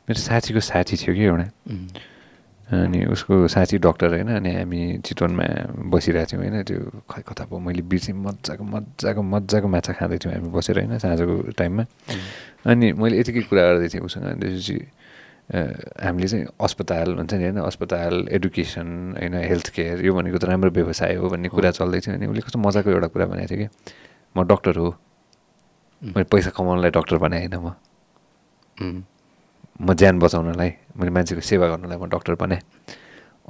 मेरो साथीको साथी थियो कि एउटा, अनि उसको साथी डक्टर होइन, अनि हामी चितवनमा बसिरहेको थियौँ होइन, त्यो खै कता भयो मैले बिर्सेँ, मजाको माछा खाँदै थियौँ हामी बसेर होइन साँझको टाइममा। अनि मैले यतिकै कुरा गर्दै थिएँ उसँग, त्यसपछि हामीले चाहिँ अस्पताल भन्छ नि होइन, अस्पताल, एडुकेसन होइन, हेल्थ केयर यो भनेको त राम्रो व्यवसाय हो भन्ने कुरा चल्दै थियो। अनि उसले कस्तो मजाको एउटा कुरा भनेको थियो कि म डक्टर हो, मैले पैसा कमाउनलाई डक्टर बनाएँ होइन, म ज्यान बचाउनलाई, मैले मान्छेको सेवा गर्नलाई म डक्टर बनाएँ,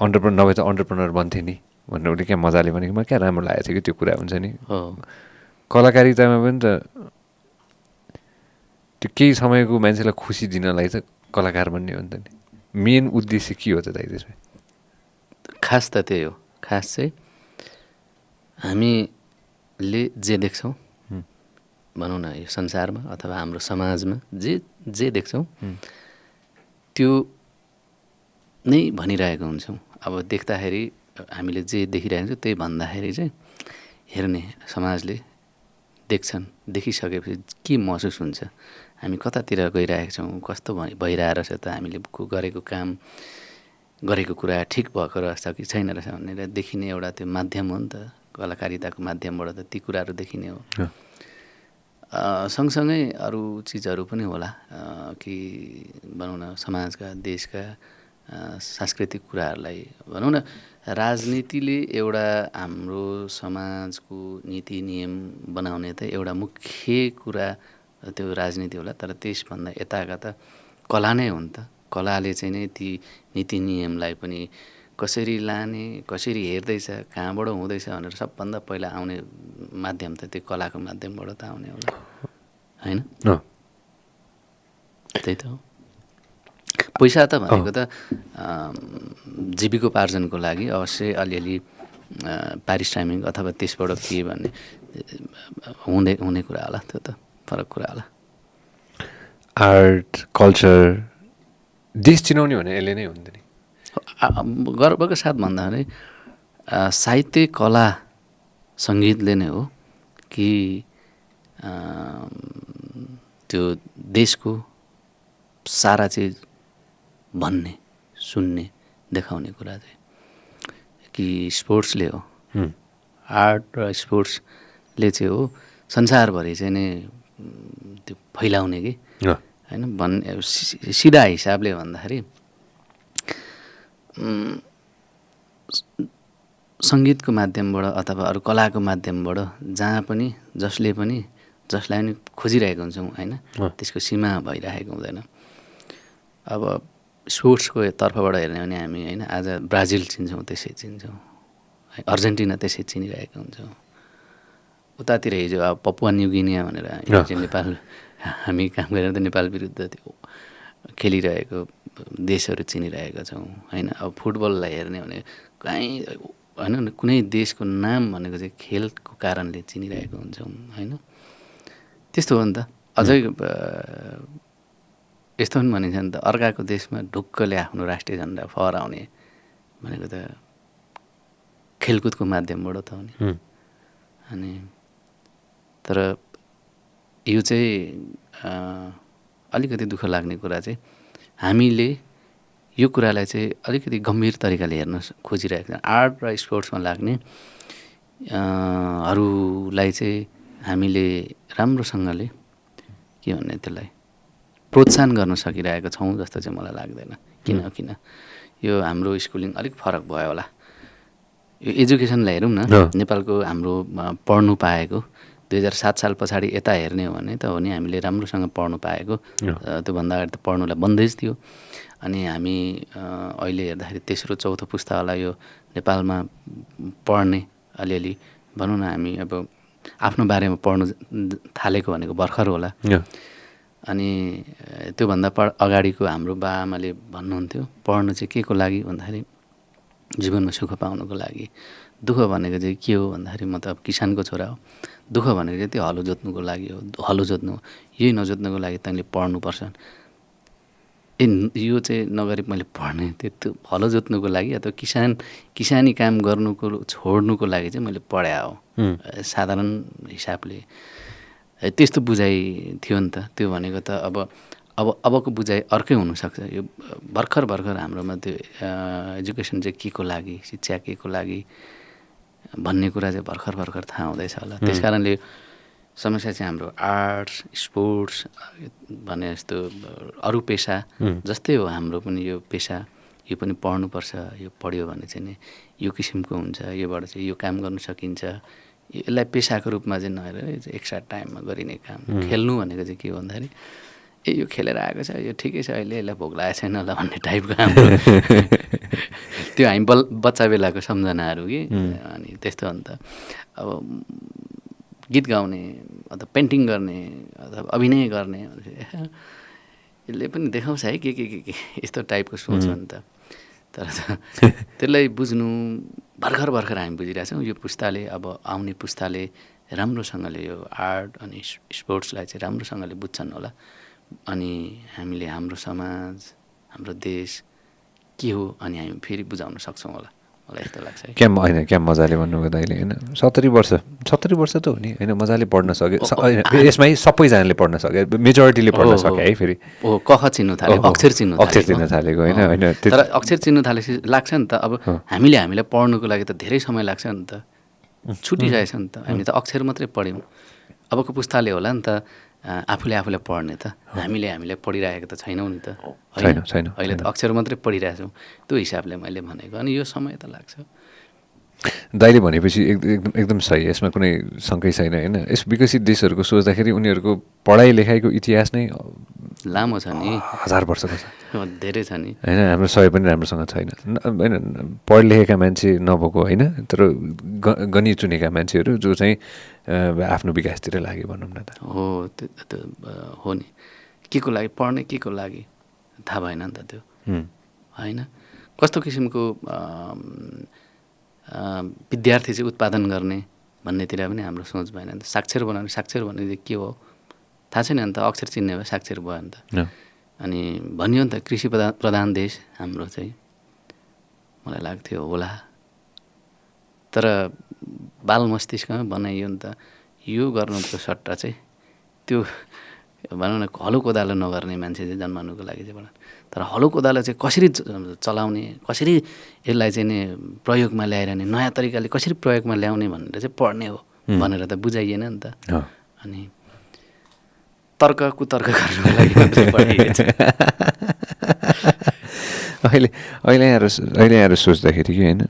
नभए त अन्टरप्रेनर बन्थेँ नि भनेर उसले क्या मजाले भनेको, मलाई क्या राम्रो लागेको थियो कि त्यो कुरा हुन्छ नि। कलाकारितामा पनि त त्यो केही समयको मान्छेलाई खुसी दिनलाई त कलाकार बन्ने हो नि त नि, मेन उद्देश्य के हो त दाइ त्यसमा? खास त त्यही हो। खास चाहिँ हामीले जे देख्छौँ भनौँ न यो संसारमा अथवा हाम्रो समाजमा जे देख्छौँ त्यो नै भनिरहेको हुन्छौँ। अब देख्दाखेरि हामीले जे देखिरहेको छौँ त्यही भन्दाखेरि चाहिँ हेर्ने समाजले देख्छन्, देखिसकेपछि के महसुस हुन्छ, हामी कतातिर गइरहेको छौँ, कस्तो भइरहेको रहेछ त, हामीले गरेको काम गरेको कुरा ठिक भएको रहेछ कि छैन रहेछ भनेर देखिने एउटा त्यो माध्यम हो नि त, कलाकारिताको माध्यमबाट त ती कुराहरू देखिने हो। सँगसँगै अरू चिजहरू पनि होला कि भनौँ न समाजका देशका सांस्कृतिक कुराहरूलाई भनौँ न। राजनीतिले एउटा हाम्रो समाजको नीति नियम बनाउने त एउटा मुख्य कुरा त्यो राजनीति होला, तर त्यसभन्दा यताका त कला नै हो नि त। कलाले चाहिँ नै ती नीति नियमलाई पनि कसरी लाने, कसरी हेर्दैछ, कहाँबाट हुँदैछ भनेर सबभन्दा पहिला आउने माध्यम त त्यो कलाको माध्यमबाट त आउने होला होइन? त्यही त हो। पैसा त भनेको त जीविकोपार्जनको लागि अवश्य अलिअलि पारिश्रमिक अथवा त्यसबाट के भन्ने हुने कुरा होला, त्यो त फरक कुरा होला। आर्ट कल्चर देश चिनाउने भने यसले नै हो नि त नि। गर्वको साथ भन्दाखेरि साहित्य, कला, सङ्गीतले नै हो कि त्यो देशको सारा चिज भन्ने, सुन्ने, देखाउने कुरा चाहिँ कि स्पोर्ट्सले हो। आर्ट र स्पोर्ट्सले चाहिँ हो संसारभरि चाहिँ नै त्यो फैलाउने कि होइन भन्ने सिधा हिसाबले भन्दाखेरि सङ्गीतको माध्यमबाट अथवा अरू कलाको माध्यमबाट जहाँ पनि जसलाई पनि खोजिरहेको हुन्छौँ होइन, त्यसको सीमा भइरहेको हुँदैन। अब स्पोर्ट्सको तर्फबाट हेर्ने भने हामी होइन आज ब्राजिल चिन्छौँ त्यसै चिन्छौँ, अर्जेन्टिना त्यसै चिनिरहेको हुन्छौँ। उतातिर हिजो अब पपुवा न्यू गिनिया भनेर नेपाल हामी काम गरेर त नेपाल विरुद्ध त्यो खेलिरहेको देशहरू चिनिरहेका छौँ होइन। अब फुटबललाई हेर्ने भने कहीँ होइन कुनै देशको नाम भनेको चाहिँ खेलको कारणले चिनिरहेको हुन्छौँ होइन। त्यस्तो हो नि त। अझै यस्तो पनि भनिन्छ नि त, अर्काको देशमा ढुक्कले आफ्नो राष्ट्रिय झन्डा फहराउने भनेको त खेलकुदको माध्यमबाट त हो नि। अनि तर यो चाहिँ अलिकति दुःख लाग्ने कुरा चाहिँ हामीले यो कुरालाई चाहिँ अलिकति गम्भीर तरिकाले हेर्न खोजिरहेको छ। आर्ट र स्पोर्ट्समा लाग्ने हरूलाई चाहिँ हामीले राम्रोसँगले के भन्ने त्यसलाई प्रोत्साहन गर्न सकिरहेको छौँ जस्तो चाहिँ मलाई लाग्दैन। किन यो हाम्रो स्कुलिङ अलिक फरक भयो होला। यो एजुकेसनलाई हेरौँ न, नेपालको हाम्रो पढ्नु पाएको 2007 साल पछाडि यता हेर्ने हो भने त हो नि हामीले राम्रोसँग पढ्नु पाएको, त्योभन्दा अगाडि त पढ्नुलाई बन्दैछ थियो। अनि हामी अहिले हेर्दाखेरि तेस्रो चौथो पुस्तालाई यो नेपालमा पढ्ने अलिअलि भनौँ न हामी अब आफ्नो बारेमा पढ्नु थालेको भनेको भर्खर होला। अनि त्योभन्दा अगाडिको हाम्रो बाआमाले भन्नुहुन्थ्यो पढ्नु चाहिँ के को लागि भन्दाखेरि जीवनमा सुख पाउनुको लागि। दुःख भनेको चाहिँ के हो भन्दाखेरि म त अब किसानको छोरा हो, दुःख भनेको चाहिँ त्यो हलो जोत्नुको लागि हो। हलो जोत्नु, यही नजोत्नुको लागि तैँले पढ्नुपर्छ। यो चाहिँ नगरी मैले पढ्ने त्यो हलो जोत्नुको लागि अथवा किसानी काम गर्नुको छोड्नुको लागि चाहिँ मैले पढाए हो साधारण हिसाबले। त्यस्तो बुझाइ थियो नि त। त्यो भनेको त अब अबको बुझाइ अर्कै हुनसक्छ। यो भर्खर हाम्रोमा त्यो एजुकेसन चाहिँ के को लागि, शिक्षा के को लागि भन्ने कुरा चाहिँ भर्खर थाहा हुँदैछ होला। त्यस कारणले समस्या चाहिँ हाम्रो आर्ट्स, स्पोर्ट्स भने जस्तो अरू पेसा जस्तै हो, हाम्रो पनि यो पेसा, यो पनि पढ्नुपर्छ। यो पढ्यो भने चाहिँ नि यो किसिमको हुन्छ, योबाट चाहिँ यो काम गर्न सकिन्छ। यसलाई पेसाको रूपमा चाहिँ नहेरेर एक्स्ट्रा टाइममा गरिने काम। खेल्नु भनेको चाहिँ के हो भन्दाखेरि यो खेलेर आएको छ, यो ठिकै छ, अहिले यसलाई भोक लागेको छैन होला भन्ने टाइपको हाम्रो त्यो हामी बच्चा बेलाको सम्झनाहरू कि। अनि त्यस्तो अन्त अब गीत गाउने अथवा पेन्टिङ गर्ने अथवा अभिनय गर्ने यसले पनि देखाउँछ है के यस्तो टाइपको सोच हो नि त। तर त्यसलाई बुझ्नु भर्खर हामी बुझिरहेछौँ। यो पुस्ताले, अब आउने पुस्ताले राम्रोसँगले यो आर्ट अनि स्पोर्ट्सलाई चाहिँ राम्रोसँगले बुझ्छन् होला। अनि हामीले हाम्रो समाज, हाम्रो देश के हो अनि हामी फेरि बुझाउन सक्छौँ होला, मलाई यस्तो लाग्छ है। क्या मजाले भन्नुभयो दाइले होइन। 70 वर्ष त हो नि होइन, मजाले पढ्न सके। यसमै सबैजनाले पढ्न सके, मेजोरिटीले पढ्न सके है। फेरि कख चिन्नु थाल्यो, अक्षर चिन्नु थालेको होइन। तर अक्षर चिन्नु थालेपछि लाग्छ नि त अब हामीलाई पढ्नुको लागि त धेरै समय लाग्छ नि त, छुटिसकेको छ नि त। हामी त अक्षर मात्रै पढ्यौँ। अबको पुस्ताले होला नि त आफूले पढ्ने त, हामीले पढिरहेको त छैनौँ नि त। छैन। अहिले त अक्षर मात्रै पढिरहेछौँ। त्यो हिसाबले मैले भनेको। अनि यो समय त लाग्छ। दाइले भनेपछि एकदम सही, यसमा कुनै शङ्कै छैन होइन। यस विकसित देशहरूको सोच्दाखेरि उनीहरूको पढाइ लेखाइको इतिहास नै लामो छ नि, 1000 वर्षको छ, धेरै छ नि होइन। हाम्रो समय पनि राम्रोसँग छैन होइन। पढ लेखेका मान्छे नभएको होइन, तर गनी चुनेका मान्छेहरू जो चाहिँ आफ्नो विकासतिर लाग्यो भनौँ न त। हो, त्यो हो नि। के को लागि पढ्ने, के को लागि थाहा भएन नि त त्यो होइन। कस्तो किसिमको विद्यार्थी चाहिँ उत्पादन गर्ने भन्नेतिर पनि हाम्रो सोच भएन नि त। साक्षर बनाउने, साक्षर भन्ने चाहिँ के हो थाहा छैन नि त। अक्षर चिन्ने भए साक्षर भयो नि त। अनि भनियो नि त कृषि प्रधान देश हाम्रो चाहिँ, मलाई लाग्थ्यो होला। तर बाल मस्तिष्कमा बनाइयो नि त यो गर्नुको सट्टा चाहिँ त्यो भनौँ न हलो कोदालो नगर्ने मान्छे चाहिँ जन्माउनुको लागि चाहिँ भनौँ। तर हलो कोदालो चाहिँ कसरी चलाउने, कसरी यसलाई चाहिँ नि प्रयोगमा ल्याइरहने, नयाँ तरिकाले कसरी प्रयोगमा ल्याउने भनेर चाहिँ पढ्ने हो भनेर त बुझाइएन नि त। अनि तर्क कुतर्क गर्नुको लागि मात्रै पढाइएछ। अहिले आएर सोच्दाखेरि कि होइन,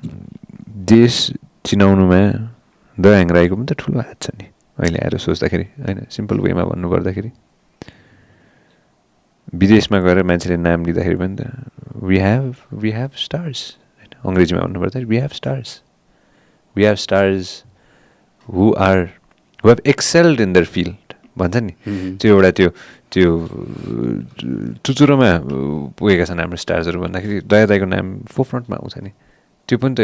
देश चिनाउनुमा दयाङ राईको पनि त ठुलो हात छ नि। अहिले आएर सोच्दाखेरि होइन, सिम्पल वेमा भन्नुपर्दाखेरि विदेशमा गएर मान्छेले नाम लिँदाखेरि पनि त वी हेभ स्टार्स होइन, अङ्ग्रेजीमा भन्नुपर्दाखेरि we have stars who have excelled in their field भन्छ नि। त्यो एउटा त्यो चुचुरोमा पुगेका छन् हाम्रो स्टार्सहरू भन्दाखेरि दया दाइको नाम फोरफ्रन्टमा आउँछ नि। त्यो पनि त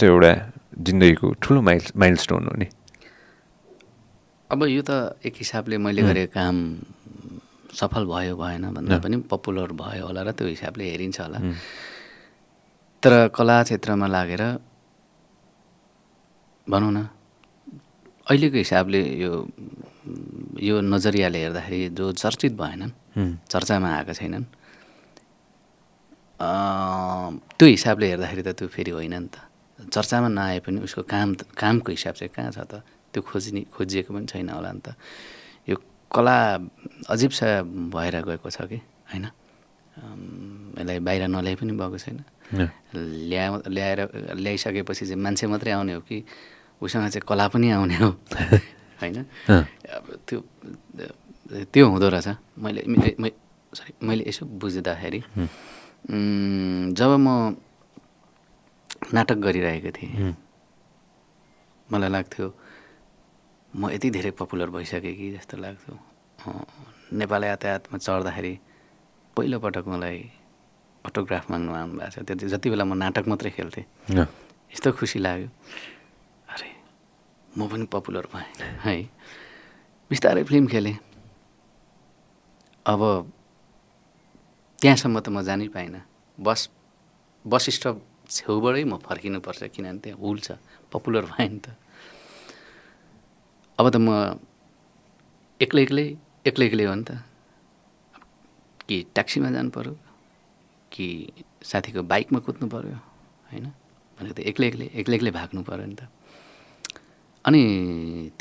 एउटा जिन्दगीको ठुलो माइलस्टोन हो नि। अब यो त एक हिसाबले मैले गरेको काम सफल भयो भएन भन्दा पनि पपुलर भयो होला र त्यो हिसाबले हेरिन्छ होला। तर कला क्षेत्रमा लागेर भनौँ न अहिलेको हिसाबले यो नजरियाले हेर्दाखेरि जो चर्चित भएनन्, चर्चामा आएका छैनन्, त्यो हिसाबले हेर्दाखेरि त त्यो फेरि होइन नि त। चर्चामा नआए पनि उसको कामको हिसाब चाहिँ कहाँ छ त, त्यो खोजिएको पनि छैन होला नि त। यो कला अजिब सा भएर गएको छ कि होइन। यसलाई बाहिर नल्याइ पनि भएको छैन। ल्याइसकेपछि चाहिँ मान्छे मात्रै आउने हो कि उसँग चाहिँ कला पनि आउने हो होइन। अब त्यो हुँदो रहेछ। मैले यसो बुझ्दाखेरि जब म नाटक गरिरहेको थिएँ मलाई लाग्थ्यो म यति धेरै पपुलर भइसकेँ कि जस्तो लाग्थ्यो। नेपाल यातायातमा चढ्दाखेरि पहिलोपटक मलाई अटोग्राफ माग्नु आउनु भएको छ। त्यो जति बेला म नाटक मात्रै खेल्थेँ यस्तो खुसी लाग्यो, अरे म पनि पपुलर भएँ है। बिस्तारै फिल्म खेलेँ। अब त्यहाँसम्म त म जानै पाइनँ। बस स्टप छेउबाटै म फर्किनुपर्छ किनभने त्यहाँ हुल छ। पपुलर भएँ नि त। अब त म एक्लै हो नि त। अब कि ट्याक्सीमा जानु पऱ्यो कि साथीको बाइकमा कुद्नु पऱ्यो होइन, भनेको त एक्लै भाग्नु पऱ्यो नि त। अनि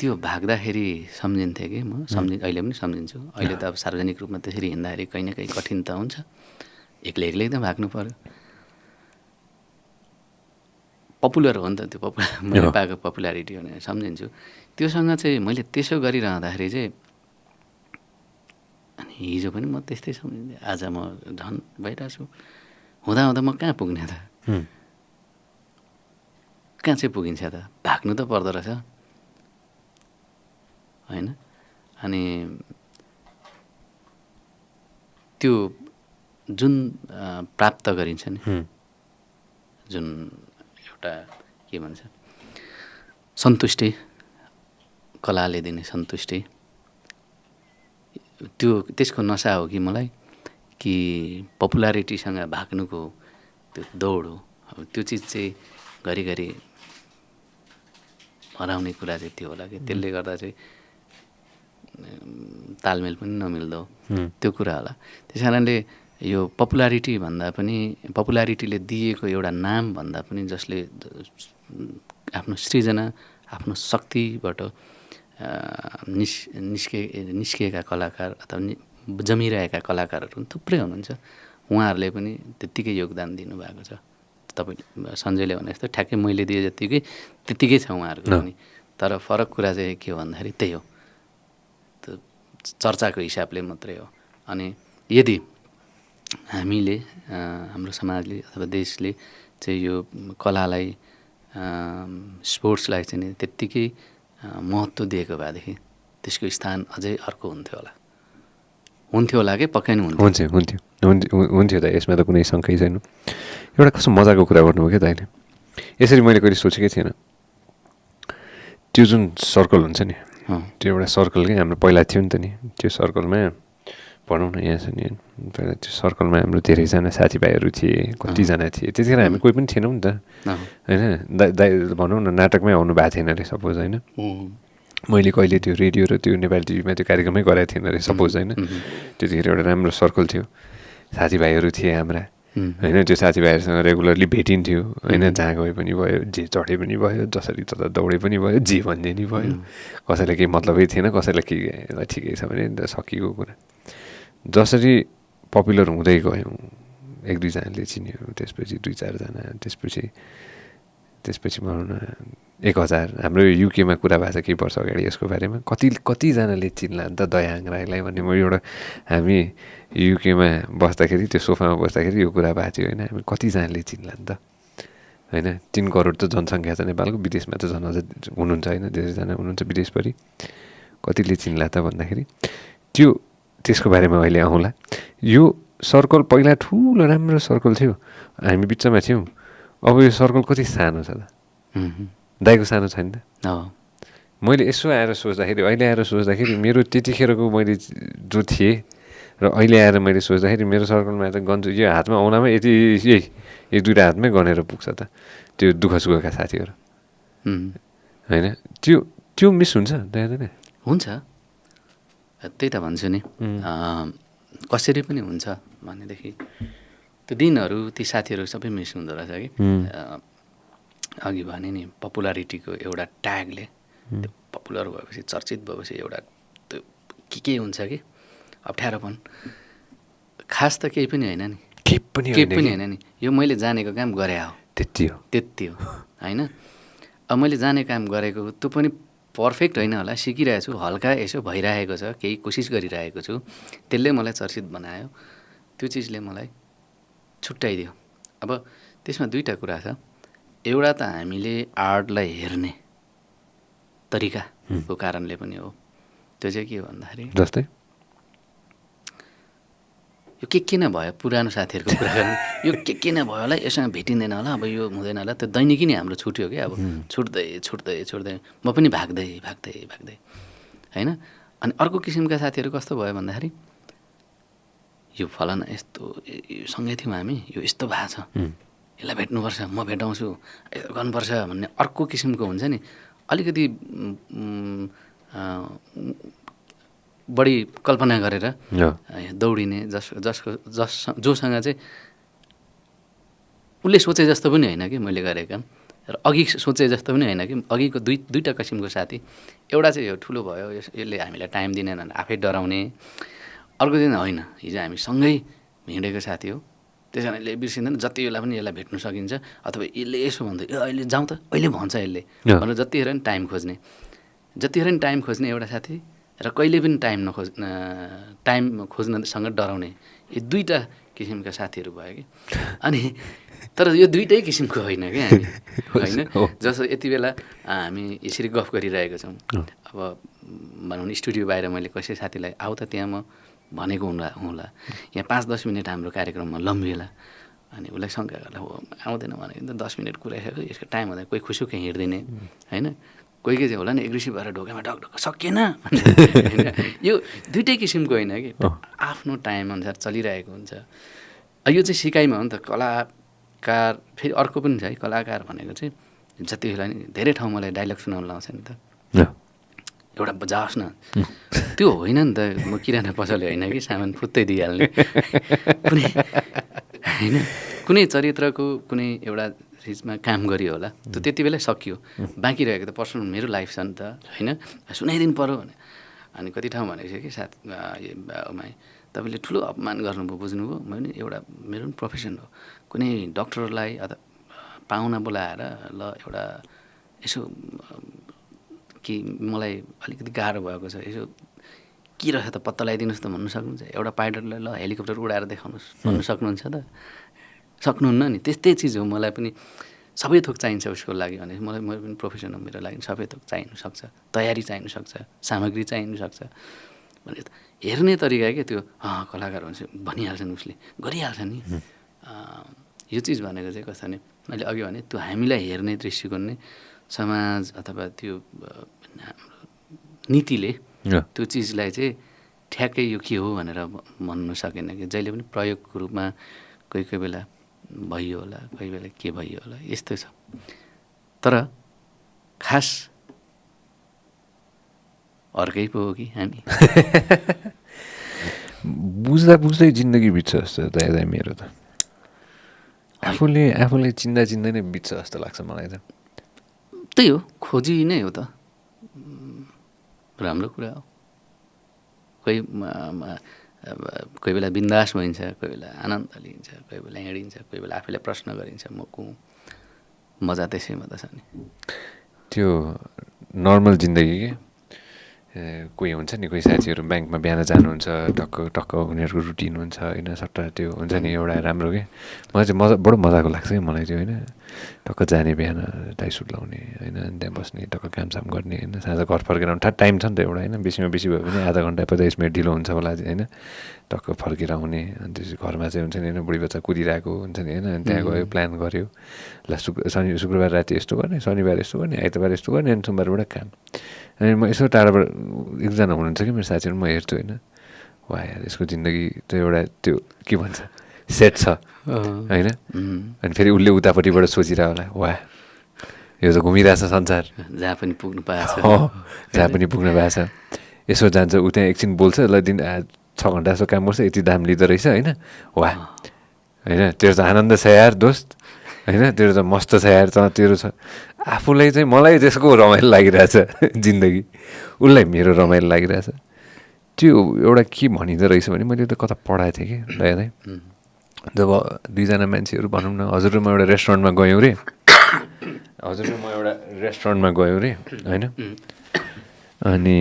त्यो भाग्दाखेरि सम्झिन्थेँ कि म अहिले पनि सम्झिन्छु। अहिले त अब सार्वजनिक रूपमा त्यसरी हिँड्दाखेरि कहीँ न कहीँ कठिन त हुन्छ, एक्लै त भाग्नु पऱ्यो। पपुलर हो नि त त्यो मैले पाएको पपुलारिटी भनेर सम्झिन्छु। त्योसँग चाहिँ मैले त्यसो गरिरहँदाखेरि चाहिँ अनि हिजो पनि म त्यस्तै सम्झिन्थेँ, आज म झन् भइरहेको छु। हुँदा म कहाँ पुग्ने त, कहाँ चाहिँ पुगिन्छ त, भाग्नु त पर्दो रहेछ होइन। अनि त्यो जुन प्राप्त गरिन्छ नि, जुन एउटा के भन्छ सन्तुष्टि, कलाले दिने सन्तुष्टि, त्यसको नसा हो कि मलाई कि पपुलारिटीसँग भाग्नुको त्यो दौड हो। अब त्यो चिज चाहिँ घरिघरि हराउने कुरा चाहिँ त्यो होला कि त्यसले गर्दा चाहिँ तालमेल पनि नमिल्दो त्यो कुरा होला। त्यस कारणले यो पपुलारिटी भन्दा पनि, पपुलारिटीले दिएको एउटा नाम भन्दा पनि जसले आफ्नो सृजना, आफ्नो शक्तिबाट निस्किएका कलाकार अथवा जमिरहेका कलाकारहरू थुप्रै हुनुहुन्छ, उहाँहरूले पनि त्यत्तिकै योगदान दिनुभएको छ। तपाईँ सञ्जयले भने जस्तो ठ्याक्कै मैले दिए जत्तिकै त्यत्तिकै छ उहाँहरूको पनि। तर फरक कुरा चाहिँ के हो भन्दाखेरि त्यही हो, त्यो चर्चाको हिसाबले मात्रै हो। अनि यदि हामीले हाम्रो समाजले अथवा देशले चाहिँ यो कलालाई, स्पोर्ट्सलाई चाहिँ त्यत्तिकै महत्त्व दिएको भएदेखि त्यसको स्थान अझै अर्को हुन्थ्यो होला कि पक्कै नै हुन्थ्यो त। यसमा त कुनै शङ्कै छैन। एउटा कस्तो मजाको कुरा गर्नुभयो क्या त अहिले। यसरी मैले कहिले सोचेकै थिएन। त्यो जुन सर्कल हुन्छ नि, त्यो एउटा सर्कल क्या हाम्रो पहिला थियो नि त नि, त्यो सर्कलमा भनौँ न यहाँ छ नि, पहिला त्यो सर्कलमा हाम्रो धेरैजना साथीभाइहरू थिए, कतिजना थिए। त्यतिखेर हामी कोही पनि थिएनौँ नि त होइन। भनौँ न नाटकमै आउनु भएको थिएन अरे सपोज होइन। मैले कहिले त्यो रेडियो र त्यो नेपाली टिभीमा त्यो कार्यक्रमै गराएको थिएन अरे सपोज होइन। त्यतिखेर एउटा राम्रो सर्कल थियो, साथीभाइहरू थिए हाम्रा होइन। त्यो साथीभाइहरूसँग रेगुलरली भेटिन्थ्यो होइन। जहाँ गए पनि भयो, जे चढे पनि भयो, जसरी तता दौडे पनि भयो, जे भन्ने नि भयो। कसैलाई केही मतलबै थिएन, कसैलाई के ठिकै छ भने सकिएको कुरा। जसरी पपुलर हुँदै गयौँ, एक दुईजनाले चिन्यो, त्यसपछि दुई चारजना, त्यसपछि भनौँ न 1000। हाम्रो युकेमा कुरा भएको छ केही वर्ष अगाडि यसको बारेमा, कतिजनाले चिन्ला नि त दयाहाङ राईलाई भन्ने। म एउटा हामी युकेमा बस्दाखेरि, त्यो सोफामा बस्दाखेरि यो कुरा भएको थियो होइन। हामी कतिजनाले चिन्ला नि त होइन। 3 करोड त जनसङ्ख्या छ नेपालको, विदेशमा त झन् अझ हुनुहुन्छ होइन, धेरैजना हुनुहुन्छ विदेशभरि। कतिले चिन्ला त भन्दाखेरि त्यसको बारेमा अहिले आउँला। यो सर्कल पहिला ठुलो राम्रो सर्कल थियो, हामी बिचमा थियौँ। अब यो सर्कल कति सानो छ त, दाइको सानो छैन त। मैले यसो आएर सोच्दाखेरि, अहिले आएर सोच्दाखेरि मेरो त्यतिखेरको मैले जो थिएँ र अहिले आएर मैले सोच्दाखेरि मेरो सर्कलमा त गन्छु यो हातमा औँलामा यति एक दुईवटा हातमै गनेर पुग्छ त त्यो दुःख सुखका साथीहरू होइन। त्यो मिस हुन्छ दाइ? हुन्छ, त्यही त भन्छु नि। कसरी पनि हुन्छ भनेदेखि त्यो दिनहरू, ती साथीहरू सबै मिस हुँदो रहेछ कि। अघि भने नि पपुलारिटीको एउटा ट्यागले, त्यो पपुलर भएपछि, चर्चित भएपछि एउटा त्यो के हुन्छ कि अप्ठ्यारोपन। खास त केही पनि होइन नि, केही पनि होइन नि। यो मैले जानेको काम गरे हो, त्यति हो होइन। अब मैले जाने काम गरेको त्यो पनि पर्फेक्ट होइन होला, सिकिरहेको छु, हल्का यसो भइरहेको छ, केही कोसिस गरिरहेको छु, त्यसले मलाई चर्चित बनायो। त्यो चिजले मलाई छुट्याइदियो। अब त्यसमा दुईवटा कुरा छ। एउटा त हामीले आर्टलाई हेर्ने तरिकाको कारणले पनि हो। त्यो चाहिँ के हो भन्दाखेरि जस्तै यो के नै भयो, पुरानो साथीहरूको कुरा गर्नु, यो के नै भयो होला, यससँग भेटिँदैन होला, अब यो हुँदैन होला, त्यो दैनिकी नै हाम्रो छुट्यो कि। अब छुट्दै म पनि भाग्दै होइन। अनि अर्को किसिमका साथीहरू कस्तो भयो भन्दाखेरि यो फलाना यस्तो सँगै थियौँ हामी, यो यस्तो भएको छ, यसलाई भेट्नुपर्छ, म भेटाउँछु, गर्नुपर्छ भन्ने अर्को किसिमको हुन्छ नि। अलिकति बढी कल्पना गरेर हो। दौडिने जोसँग चाहिँ उसले सोचे जस्तो पनि होइन कि मैले गरेको काम, र अघि सोचे जस्तो पनि होइन कि अघिको दुईवटा किसिमको साथी। एउटा चाहिँ यो ठुलो भयो, यसले हामीलाई टाइम दिनेन भनेर आफै डराउने। अर्को चाहिँ होइन, हिजो हामी सँगै हिँडेको साथी हो, त्यसैले बिर्सिँदैन, जति बेला पनि यसलाई भेट्नु सकिन्छ, अथवा यसले यसो भन्छ ए अहिले जाउँ त, अहिले भन्छ यसले भनेर जतिखेर नि टाइम खोज्ने एउटा साथी, र कहिले पनि टाइम खोज्नसँग डराउने, यो दुईवटा किसिमका साथीहरू भयो कि। अनि तर यो दुईटै किसिमको होइन क्या हामी, होइन। जस्तो यति बेला हामी यसरी गफ गरिरहेको छौँ, अब भनौँ न स्टुडियो बाहिर मैले कसै साथीलाई आऊ त त्यहाँ म भनेको होला, यहाँ 5-10 मिनट हाम्रो कार्यक्रममा लम्बिएला, अनि उसलाई शङ्का गर्दा हो आउँदैन भनेको त 10 मिनट कुराइसक्यो, यसको टाइम हुँदैन, कोही खुसुक्कै हिँड्दिने होइन, कोही के चाहिँ होला नि एग्रेसिभ भएर ढोकामा ढकढक सकिएन होइन। यो दुइटै किसिमको होइन कि, आफ्नो टाइम अनुसार चलिरहेको हुन्छ। यो चाहिँ सिकाइमा हो नि त। कलाकार फेरि अर्को पनि छ है, कलाकार भनेको चाहिँ जति बेला नि धेरै ठाउँ मलाई डाइलग सुनाउनु लाउँछ नि त, एउटा जाओस् न, त्यो होइन नि त। म किराना पसले होइन कि सामान फुत्तै दिइहाल्ने कुनै होइन, कुनै चरित्रको कुनै एउटा चिजमा काम गरियो होला, त्यो त्यति बेलै सकियो, बाँकी रहेको त पर्सनल मेरो लाइफ छ नि त होइन, सुनाइदिनु पऱ्यो भने। अनि कति ठाउँ भनेको छ कि तपाईँले ठुलो अपमान गर्नुभयो, बुझ्नुभयो, मैले एउटा मेरो पनि प्रोफेसन हो, कुनै डक्टरलाई अथवा पाहुना बोलाएर ल एउटा यसो कि मलाई अलिकति गाह्रो भएको छ, यसो के रहेछ त पत्ता लगाइदिनुहोस् त भन्नु सक्नुहुन्छ? एउटा पाइलटलाई ल हेलिकप्टर उडाएर देखाउनुहोस् भन्नु सक्नुहुन्छ त? सक्नुहुन्न नि। त्यस्तै चिज हो, मलाई पनि सबै थोक चाहिन्छ उसको लागि भने मलाई मेरो पनि प्रोफेसन हो, मेरो लागि सबै थोक चाहिनु सक्छ, तयारी चाहिनु सक्छ, सामग्री चाहिनु सक्छ भने हेर्ने तरिका के त्यो कलाकार हुन्छ भनिहाल्छन्, उसले गरिहाल्छ नि। यो चिज भनेको चाहिँ कस्तो भने मैले अघि भने त्यो हामीलाई हेर्ने दृष्टिकोण नै समाज अथवा त्यो नीतिले त्यो चिजलाई चाहिँ ठ्याक्कै यो के हो भनेर भन्नु सकेन कि। जहिले पनि प्रयोगको रूपमा कोही कोही बेला भइयो होला, कोही बेला के भइयो होला, यस्तो छ। तर खास अर्कै पो हो कि हामी बुझ्दा बुझ्दै जिन्दगी बित्छ जस्तो दाइ मेरो त। आफूले चिन्दा नै बित्छ जस्तो लाग्छ मलाई त। त्यही हो, खोजी नै हो त, राम्रो कुरा हो। कोही बेला बिन्दास भइन्छ, कोही बेला आनन्द लिन्छ, कोही बेला हिँडिन्छ, कोही बेला आफूलाई प्रश्न गरिन्छ म को, मजा त्यसैमा त छ नि। त्यो नर्मल जिन्दगी के कोही हुन्छ नि, कोही साथीहरू ब्याङ्कमा बिहान जानुहुन्छ, टक्क उनीहरूको रुटिन हुन्छ होइन, सट्टा त्यो हुन्छ नि एउटा राम्रो के। मलाई चाहिँ बडो मजाको लाग्छ कि मलाई चाहिँ होइन, टक्क जाने बिहान टाई सुट लाउने होइन, त्यहाँ बस्ने, टक्क कामसाम गर्ने होइन, साँझ घर फर्केर टाइम छ नि त एउटा होइन, बेसीमा बेसी भयो भने आधा घन्टा 50 मिनट ढिलो हुन्छ होला होइन, टक्क फर्केर आउने। अनि त्यसपछि घरमा चाहिँ हुन्छ नि होइन, बुढी बच्चा कुदिरहेको हुन्छ नि होइन, त्यहाँ गयो प्लान गऱ्यो, ल शुक्रबार राति यस्तो गर्ने, शनिबार यस्तो गर्ने, आइतबार यस्तो गर्ने, अनि सोमबारबाट काम। अनि म यसो टाढाबाट एकजना हुनुहुन्छ कि मेरो साथीहरू, म हेर्छु होइन, वा यार यसको जिन्दगी त एउटा त्यो के भन्छ सेट छ होइन। अनि फेरि उसले उतापट्टिबाट सोचिरह होला, वा यो त घुमिरहेछ संसार, जहाँ पनि पुग्नु पाएको छ, जहाँ पनि पुग्नु भएको छ। यसो जान्छ ऊ त्यहाँ एकछिन बोल्छ, ल दिन 6 घन्टा जस्तो काम गर्छ, यति दाम लिँदो रहेछ होइन, वा होइन तेरो त आनन्द छ यार दोस्त होइन, तेरो त मस्त छ यार, तेरो छ। आफूलाई चाहिँ मलाई त्यसको रमाइलो लागिरहेछ जिन्दगी, उसलाई मेरो रमाइलो लागिरहेछ। त्यो एउटा के भनिँदो रहेछ भने मैले त कता पढाएको थिएँ कि दाइ, जब दुईजना मान्छेहरू भनौँ न, हजुर र म एउटा रेस्टुरेन्टमा गयौँ रे होइन, अनि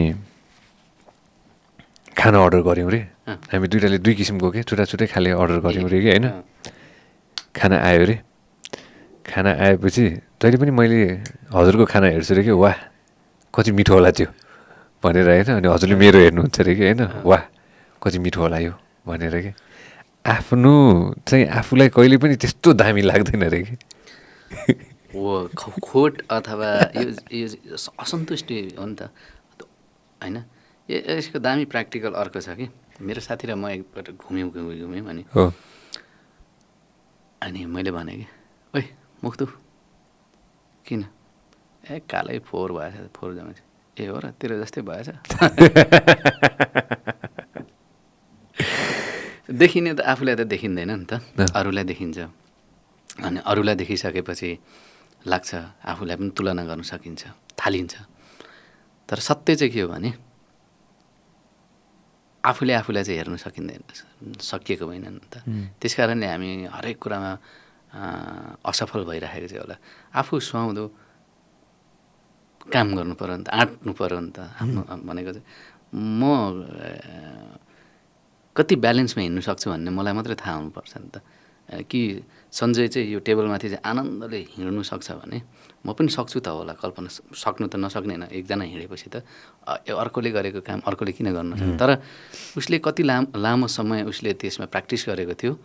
खाना अर्डर गऱ्यौँ रे, हामी दुइटाले 2 किसिमको के छुट्टा खाले अर्डर गऱ्यौँ रे कि होइन। खाना आयो रे, खाना आएपछि जहिले पनि मैले हजुरको खाना हेर्छु रे कि, वाह कति मिठो होला त्यो भनेर होइन, अनि हजुरले मेरो हेर्नुहुन्छ अरे कि होइन, वाह कति मिठो होला यो भनेर कि। आफ्नो चाहिँ आफूलाई कहिले पनि त्यस्तो दामी लाग्दैन अरे कि। हो खोट अथवा यो असन्तुष्टि हो नि त होइन। यसको दामी प्र्याक्टिकल अर्को छ कि, मेरो साथी र म एकपल्ट घुम्यौँ अनि मैले भने कि ओइ मुक्तु किन कालै फोहोर भएछ, फोहोर जमाएछ, ए हो र तेरो जस्तै भएछ देखिने त आफूलाई त देखिँदैन नि त, अरूलाई देखिन्छ। अनि अरूलाई देखिसकेपछि लाग्छ आफूलाई पनि तुलना गर्न सकिन्छ, थालिन्छ। तर सत्य चाहिँ के हो भने आफूले आफूलाई चाहिँ हेर्न सकिएको होइन नि त। त्यस कारणले हामी हरेक कुरामा असफल भइरहेको चाहिँ होला। आफू सुहाउँदो काम गर्नु पऱ्यो नि त, आँट्नु पऱ्यो नि त। आफ्नो भनेको चाहिँ म कति ब्यालेन्समा हिँड्नु सक्छु भन्ने मलाई मात्रै थाहा हुनुपर्छ नि त। कि सञ्जय चाहिँ यो टेबलमाथि चाहिँ आनन्दले हिँड्नु सक्छ भने म पनि सक्छु त होला। कल्पना सक्नु त नसक्ने होइन, एकजना हिँडेपछि त अर्कोले गरेको काम अर्कोले किन गर्न सक्छ। तर उसले कति लामो समय उसले त्यसमा प्र्याक्टिस गरेको थियो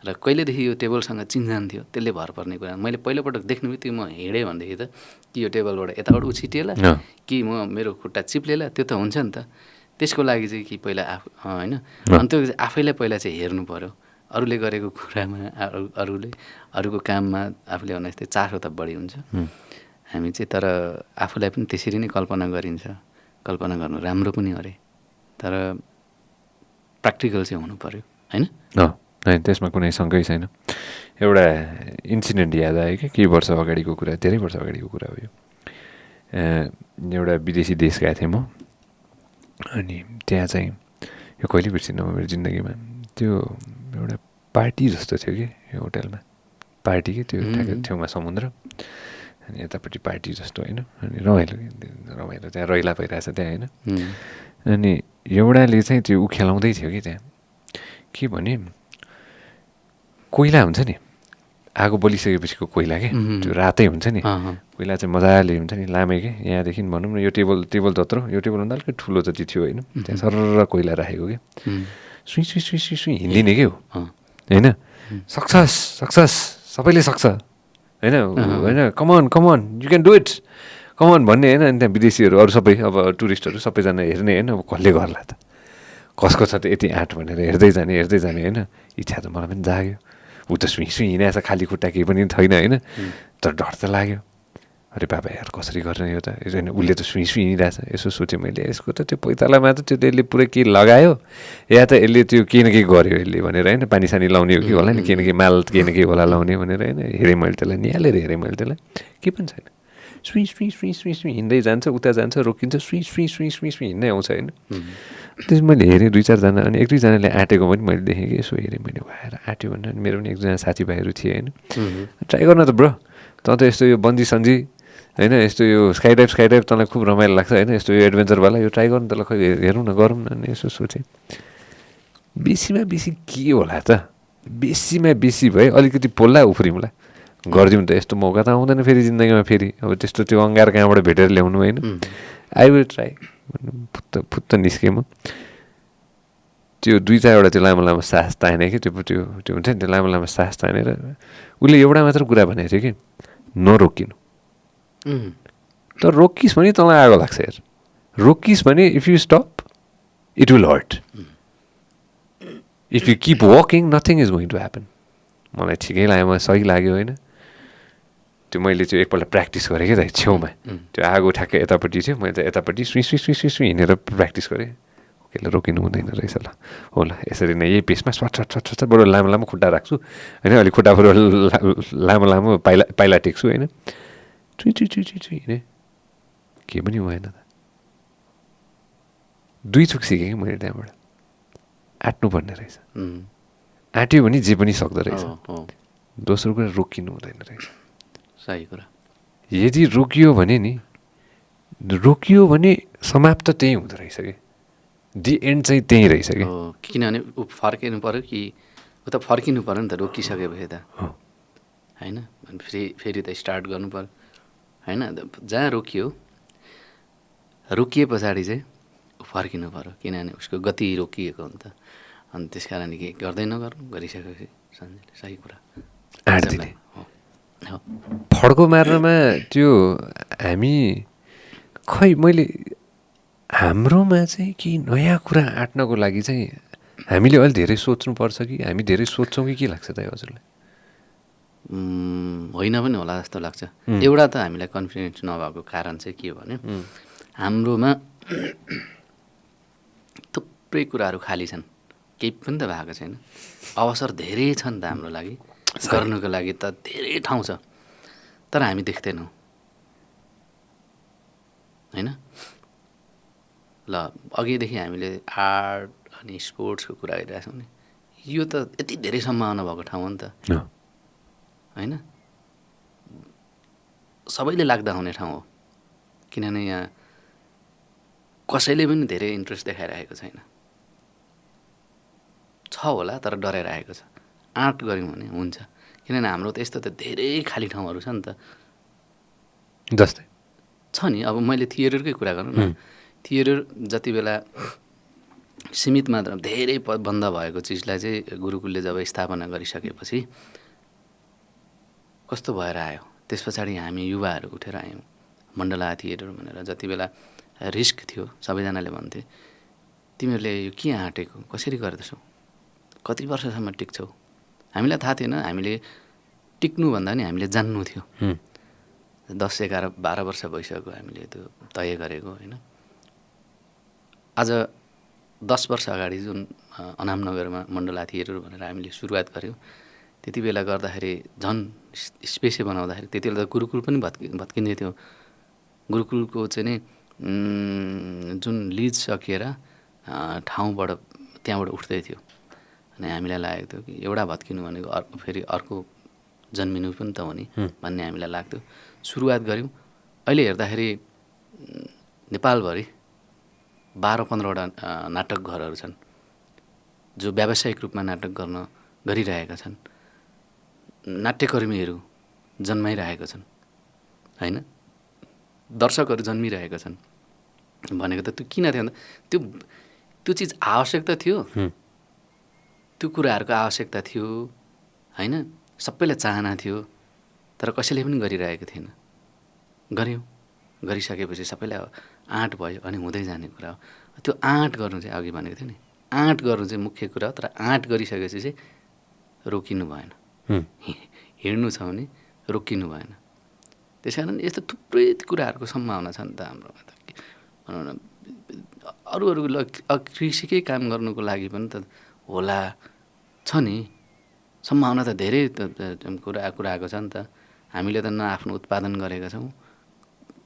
र कहिलेदेखि यो टेबलसँग चिन्जान थियो त्यसले भर पर्ने कुरा। मैले पहिलोपटक देख्नु बित्तिकै म हिँडेँ भनेदेखि त कि यो टेबलबाट यताबाट उछिटिएला कि म मेरो खुट्टा चिप्लेला, त्यो त हुन्छ नि त। त्यसको लागि चाहिँ कि पहिला होइन, अनि त्यो आफैलाई पहिला चाहिँ हेर्नु पऱ्यो। अरूले गरेको कुरामा अरूको काममा आफूले भने जस्तै चासो त बढी हुन्छ। हामी चाहिँ तर आफूलाई पनि त्यसरी नै कल्पना गरिन्छ, कल्पना गर्नु राम्रो पनि अरे, तर प्र्याक्टिकल चाहिँ हुनु पऱ्यो होइन। होइन त्यसमा कुनै शङ्कै छैन। एउटा इन्सिडेन्ट याद आयो कि केही वर्ष अगाडिको कुरा, धेरै वर्ष अगाडिको कुरा हो यो। एउटा विदेशी देश गएको थिएँ म, अनि त्यहाँ चाहिँ यो कहिले बिर्सिनँ म मेरो जिन्दगीमा। त्यो एउटा पार्टी जस्तो थियो कि यो होटलमा, पार्टी कि त्यो छेउमा समुद्र अनि यतापट्टि पार्टी जस्तो होइन। अनि रमाइलो त्यहाँ रैला भइरहेछ त्यहाँ होइन। अनि एउटाले चाहिँ त्यो खेलाउँदै थियो कि त्यहाँ के भने कोइला हुन्छ नि, आगो बलिसकेपछिको कोइला के, त्यो रातै हुन्छ नि कोइला चाहिँ मजाले हुन्छ नि, लामै के। यहाँदेखि भनौँ न यो टेबल जत्रो, यो टेबलभन्दा अलिकति ठुलो जति थियो होइन। त्यहाँ सरर कोइला राखेको कि सुई सुई सुई सुई सुई हिँडिदिने के हो होइन। सक्सेस सबैले सक्छ होइन, होइन common common you can do it common भन्ने होइन। अनि त्यहाँ विदेशीहरू अरू सबै अब टुरिस्टहरू सबैजना हेर्ने होइन। अब कसले गर्ला त, कसको छ त यति आँट भनेर हेर्दै जाने होइन। इच्छा त मलाई पनि जाग्यो। ऊ त सुई सुई हिँडेछ, खाली खुट्टा केही पनि छैन होइन। तर डर त लाग्यो, अरे बाबा यार कसरी गर्ने यो त। उसले त सुई सुई हिँडिरहेछ। यसो सोचेँ मैले, यसको त त्यो पैतालामा त त्यो त्यसले पुरै केही लगायो या त यसले त्यो केही न केही गर्यो यसले भनेर होइन। पानी सानी लाउने हो कि होला नि, केही न केही माल केही न केही होला लाउने भनेर होइन। हेरेँ मैले त्यसलाई, निहालेर हेरेँ मैले त्यसलाई, केही पनि छैन। सुई सुई सुई सुई सुई हिँड्दै जान्छ, उता जान्छ, रोकिन्छ, सुई सुई सुई सुई सुई हिँड्दै आउँछ होइन। त्यस मैले हेरेँ दुई चारजना, अनि एक दुईजनाले आँटेको पनि मैले देखेँ कि। यसो हेरेँ मैले, भएर आँट्यो भनेर। मेरो पनि एकजना साथीभाइहरू थिए होइन। ट्राई गर्न त ब्रो, तँ त यस्तो यो बन्जी सन्जी होइन, यस्तो यो स्काइडाइभ तँलाई खुब रमाइलो लाग्छ होइन, यस्तो यो एडभेन्चरवाला यो ट्राई गर्नु तँलाई, खै हेरौँ न गरौँ न। अनि यसो सोचेँ बेसीमा बेसी के होला त, बेसीमा बेसी भए अलिकति पोल्ला उफ्रिउँला गरिदिउँ त। यस्तो मौका त आउँदैन फेरि जिन्दगीमा फेरि। अब त्यस्तो त्यो अङ्गार कहाँबाट भेटेर ल्याउनु होइन। आई विल ट्राई फुत्त निस्केँ म। त्यो दुई चारवटा त्यो लामो लामो सास ताने कि, त्यो हुन्छ नि त्यो लामो लामो सास तानेर उसले एउटा मात्र कुरा भनेको थियो कि नरोकिनु। तर रोकिस् भने तँलाई आगो लाग्छ यार, रोकिस् भने if you stop it will hurt, if you keep walking nothing is going to happen. मलाई ठिकै लाग्यो, मलाई सही लाग्यो होइन। त्यो मैले त्यो एकपल्ट प्र्याक्टिस गरेँ क्या त छेउमा, त्यो आगो ठ्याक्कै यतापट्टि थियो, मैले त यतापट्टि सुई सुई सुई सुई सुई हिँडेर प्र्याक्टिस गरेँ। ओके ल रोकिनु हुँदैन रहेछ ल, हो ल यसरी नै यही पेसमा स्वाट स्वाट स्वाट बडो लामो लामो खुट्टा राख्छु होइन, अलिक खुट्टाबाट लामो लामो पाइला टेक्छु होइन। चुई चुई चुई चुई चुई हिँडेँ, केही पनि भएन त। दुई थुक सिकेँ कि मैले त्यहाँबाट, आँट्नु पर्ने रहेछ। आँट्यो भने जे पनि सक्दो रहेछ। दोस्रो कुरा रोकिनु हुँदैन रहेछ। सही कुरा। यदि रोकियो भने समाप्त त्यही हुँदो रहेछ कि, दि एन्ड चाहिँ त्यही रहेछ कि। किनभने ऊ फर्किनु पऱ्यो कि, ऊ त फर्किनु पऱ्यो नि त रोकिसकेपछि त होइन। फेरि त स्टार्ट गर्नु पऱ्यो होइन। जहाँ रोकिए पछाडि चाहिँ ऊ फर्किनु पऱ्यो, किनभने उसको गति रोकिएको हो नि त। अनि त्यस कारण के गर्दै नगरौँ, गरिसकेपछि सन्जयले सही कुरा आँट्दिने फड्को मार्नमा त्यो हामी खै मैले हाम्रोमा चाहिँ केही नयाँ कुरा आँट्नको लागि चाहिँ हामीले अलि धेरै सोच्नुपर्छ कि हामी धेरै सोध्छौँ कि के लाग्छ त हजुरलाई? होइन पनि होला जस्तो लाग्छ। एउटा त हामीलाई कन्फिडेन्स नभएको कारण चाहिँ के हो भने हाम्रोमा थुप्रै कुराहरू खाली छन्, केही पनि त भएको छैन। अवसर धेरै छ नि त हाम्रो लागि, गर्नुको लागि त धेरै ठाउँ छ, तर हामी देख्दैनौँ होइन। ल अघिदेखि हामीले आर्ट अनि स्पोर्ट्सको कुरा गरिरहेको छौँ नि, यो त यति धेरै सम्भावना भएको ठाउँ हो नि त होइन। सबैले लाग्दा हुने ठाउँ हो, किनभने यहाँ कसैले पनि धेरै इन्ट्रेस्ट देखाइरहेको छैन, छ होला तर डराइरहेको छ। आर्ट गऱ्यौँ भने हुन्छ, किनभने हाम्रो त यस्तो त धेरै खाली ठाउँहरू छ नि त। जस्तै छ नि, अब मैले थिएटरकै कुरा गरौँ न, थिएटर जति बेला सीमित मात्रामा धेरै बन्द भएको चिजलाई चाहिँ गुरुकुलले जब स्थापना गरिसकेपछि कस्तो भएर आयो, त्यस पछाडि हामी युवाहरू उठेर आयौँ मण्डला थिएटर भनेर। जति बेला रिस्क थियो सबैजनाले भन्थे तिमीहरूले यो के आँटेको, कसरी गर्दैछौ, कति वर्षसम्म टिक्छौ। हामीलाई थाहा थिएन, हामीले टिक्नुभन्दा नि हामीले जान्नु थियो। 10, 11, 12 वर्ष भइसक्यो हामीले त्यो तय गरेको होइन। आज 10 वर्ष अगाडि जुन अनामनगरमा मण्डला थिएटर भनेर हामीले सुरुवात गऱ्यौँ, त्यति बेला गर्दाखेरि झन् स्पेसै बनाउँदाखेरि त्यति बेला त गुरुकुल पनि भत्किँदै थियो। गुरुकुलको चाहिँ नि जुन लिज सकिएर ठाउँबाट त्यहाँबाट उठ्दै थियो, अनि हामीलाई लागेको थियो कि एउटा भत्किनु भनेको फेरि अर्को जन्मिनु पनि त हो नि भन्ने हामीलाई लाग्थ्यो। सुरुवात गऱ्यौँ, अहिले हेर्दाखेरि नेपालभरि 12-15वटा नाटक घरहरू छन् जो व्यावसायिक रूपमा नाटक गरिरहेका छन्। नाट्यकर्मीहरू जन्माइरहेका छन् होइन, दर्शकहरू जन्मिरहेका छन् भनेको त त्यो किन थियो भन्दा त्यो चिज आवश्यकता थियो, त्यो कुराहरूको आवश्यकता थियो होइन। सबैलाई चाहना थियो, तर कसैले पनि गरिरहेको थिएन। गऱ्यौँ, गरिसकेपछि सबैलाई आँट भयो अनि हुँदै जाने कुरा हो। त्यो आँट गर्नु चाहिँ अघि भनेको थियो नि, आँट गर्नु चाहिँ मुख्य कुरा हो, तर आँट गरिसकेपछि चाहिँ रोकिनु भएन। हिँड्नु छ भने रोकिनु भएन। त्यस कारण यस्तो थुप्रै कुराहरूको सम्भावना छ नि त हाम्रोमा त। भनौँ न अरू कृषिकै काम गर्नुको लागि पनि त होला, छ नि सम्भावना त धेरै कुराको छ नि त। हामीले त न आफ्नो उत्पादन गरेका छौँ,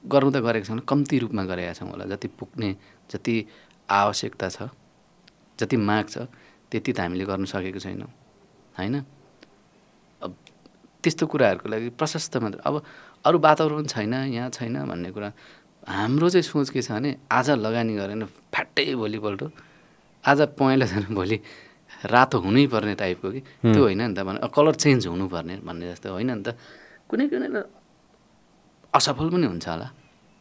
गर्नु त गरेका छौँ, कम्ती रूपमा गरेका छौँ होला। जति पुग्ने, जति आवश्यकता छ, जति माग छ त्यति त हामीले गर्नु सकेको छैनौँ होइन। अब त्यस्तो कुराहरूको लागि प्रशस्त मात्र, अब अरू वातावरण छैन, यहाँ छैन भन्ने कुरा। हाम्रो चाहिँ सोच के छ भने आज लगानी गरेन फ्याट्टै भोलिपल्ट आज पहेँलो छैन भोलि रातो हुनै पर्ने टाइपको कि त्यो होइन नि त। भने कलर चेन्ज हुनुपर्ने भन्ने जस्तो होइन नि त। कुनै असफल पनि हुन्छ होला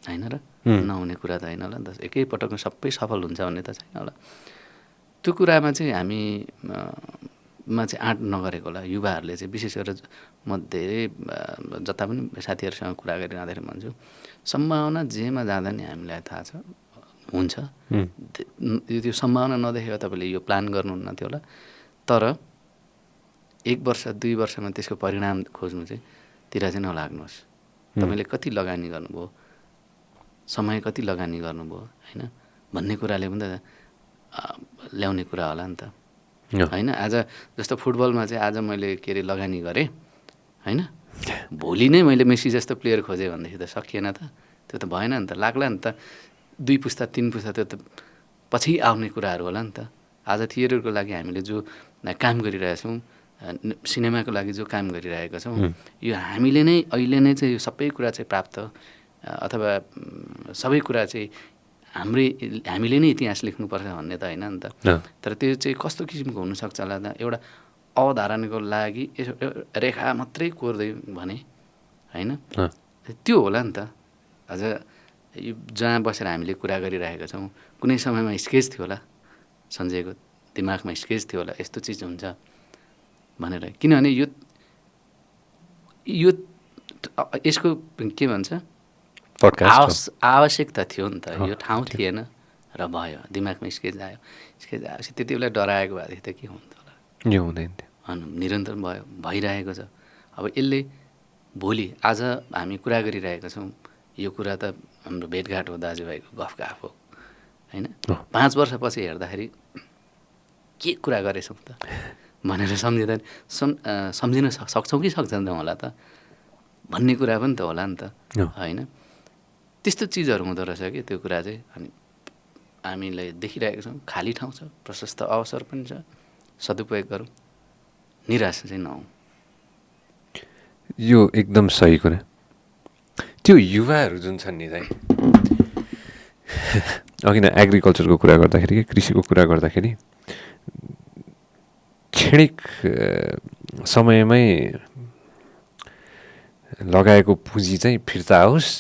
होइन र, नहुने कुरा त होइन होला नि त। एकैपटकमा सबै सफल हुन्छ भन्ने त छैन होला। त्यो कुरामा चाहिँ हामीमा चाहिँ आँट नगरेको होला युवाहरूले चाहिँ। विशेष गरेर म धेरै जता पनि साथीहरूसँग कुरा गरिरहँदाखेरि भन्छु, सम्भावना जेमा जाँदा नि हामीलाई थाहा छ हुन्छ। त्यो सम्भावना नदेखेर तपाईँले यो प्लान गर्नुहुन्न थियो होला, तर 1 वर्ष 2 वर्षमा त्यसको परिणाम खोज्नु चाहिँ तिर चाहिँ नलाग्नुहोस्। तपाईँले कति लगानी गर्नुभयो, समय कति लगानी गर्नुभयो होइन भन्ने कुराले पनि त ल्याउने कुरा होला नि त होइन। आज जस्तो फुटबलमा चाहिँ आज मैले के अरे लगानी गरेँ होइन, भोलि नै मैले मेसी जस्तो प्लेयर खोजेँ भनेदेखि त सकिएन त, त्यो त भएन नि त। लाग्ला नि त 2 पुस्ता 3 पुस्ता त्यो त पछि आउने कुराहरू होला नि त। आज थिएटरको लागि हामीले जो काम गरिरहेछौँ, सिनेमाको लागि जो काम गरिरहेका छौँ, यो हामीले नै अहिले नै चाहिँ यो सबै कुरा चाहिँ प्राप्त अथवा सबै कुरा चाहिँ हामीले नै इतिहास लेख्नुपर्छ भन्ने त होइन नि त। तर त्यो चाहिँ कस्तो किसिमको हुनसक्छ होला त, एउटा अवधारणाको लागि रेखा मात्रै कोर्दै भने होइन, त्यो होला नि त। अझ यो जहाँ बसेर हामीले कुरा गरिरहेका छौँ, कुनै समयमा स्केच थियो होला सञ्जयको दिमागमा, स्केच थियो होला यस्तो चिज हुन्छ भनेर। किनभने यो यसको के भन्छ आवश्यकता थियो नि त। यो ठाउँ थिएन र भयो, दिमागमा स्केच आयो। स्केच आएपछि त्यति बेला डराएको भएदेखि त के हुन्थ्यो होला, यो हुँदैन थियो। निरन्तर भइरहेको छ। अब यसले भोलि आज हामी कुरा गरिरहेका छौँ, यो कुरा त हाम्रो भेटघाट हो दाजुभाइको गफगाफ हो होइन। 5 वर्षपछि हेर्दाखेरि के कुरा गरेछौँ त भनेर सम्झिँदा सम्झिन सक्छौँ कि सक्दैनौँ होला त भन्ने कुरा पनि त होला नि त होइन। त्यस्तो चिजहरू हुँदो रहेछ कि त्यो कुरा चाहिँ। अनि हामीले देखिरहेको छौँ खाली ठाउँ छ, प्रशस्त अवसर पनि छ, सदुपयोग गरौँ, निराश चाहिँ नहौँ। यो एकदम सही कुरा। त्यो युवाहरू जुन छन् नि चाहिँ अघि नै एग्रिकल्चरको कुरा गर्दाखेरि कि कृषिको कुरा गर्दाखेरि क्षणिक समयमै लगाएको पुँजी चाहिँ फिर्ता होस्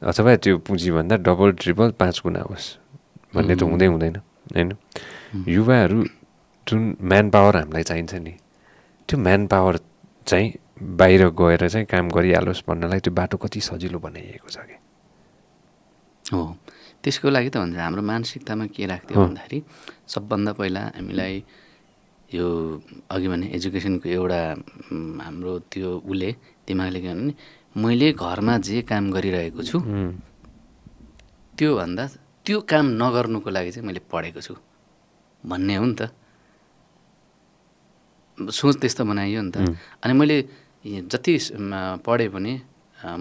अथवा त्यो पुँजीभन्दा डबल ट्रिपल 5 गुणा होस् भन्ने त हुँदै हुँदैन होइन। युवाहरू जुन म्यान पावर हामीलाई चाहिन्छ नि त्यो म्यान पावर चाहिँ बाहिर गएर चाहिँ काम गरिहालोस् भन्नलाई त्यो बाटो कति सजिलो बनाइएको छ कि हो। त्यसको लागि त भन्छ हाम्रो मानसिकतामा के राख्थ्यो भन्दाखेरि सबभन्दा पहिला हामीलाई यो अघि भने एजुकेसनको एउटा हाम्रो त्यो उसले दिमागले के भने मैले घरमा जे काम गरिरहेको छु त्योभन्दा त्यो काम नगर्नुको लागि चाहिँ मैले पढेको छु भन्ने हो नि त। सोच त्यस्तो बनाइयो नि त। अनि मैले जति पढेँ पनि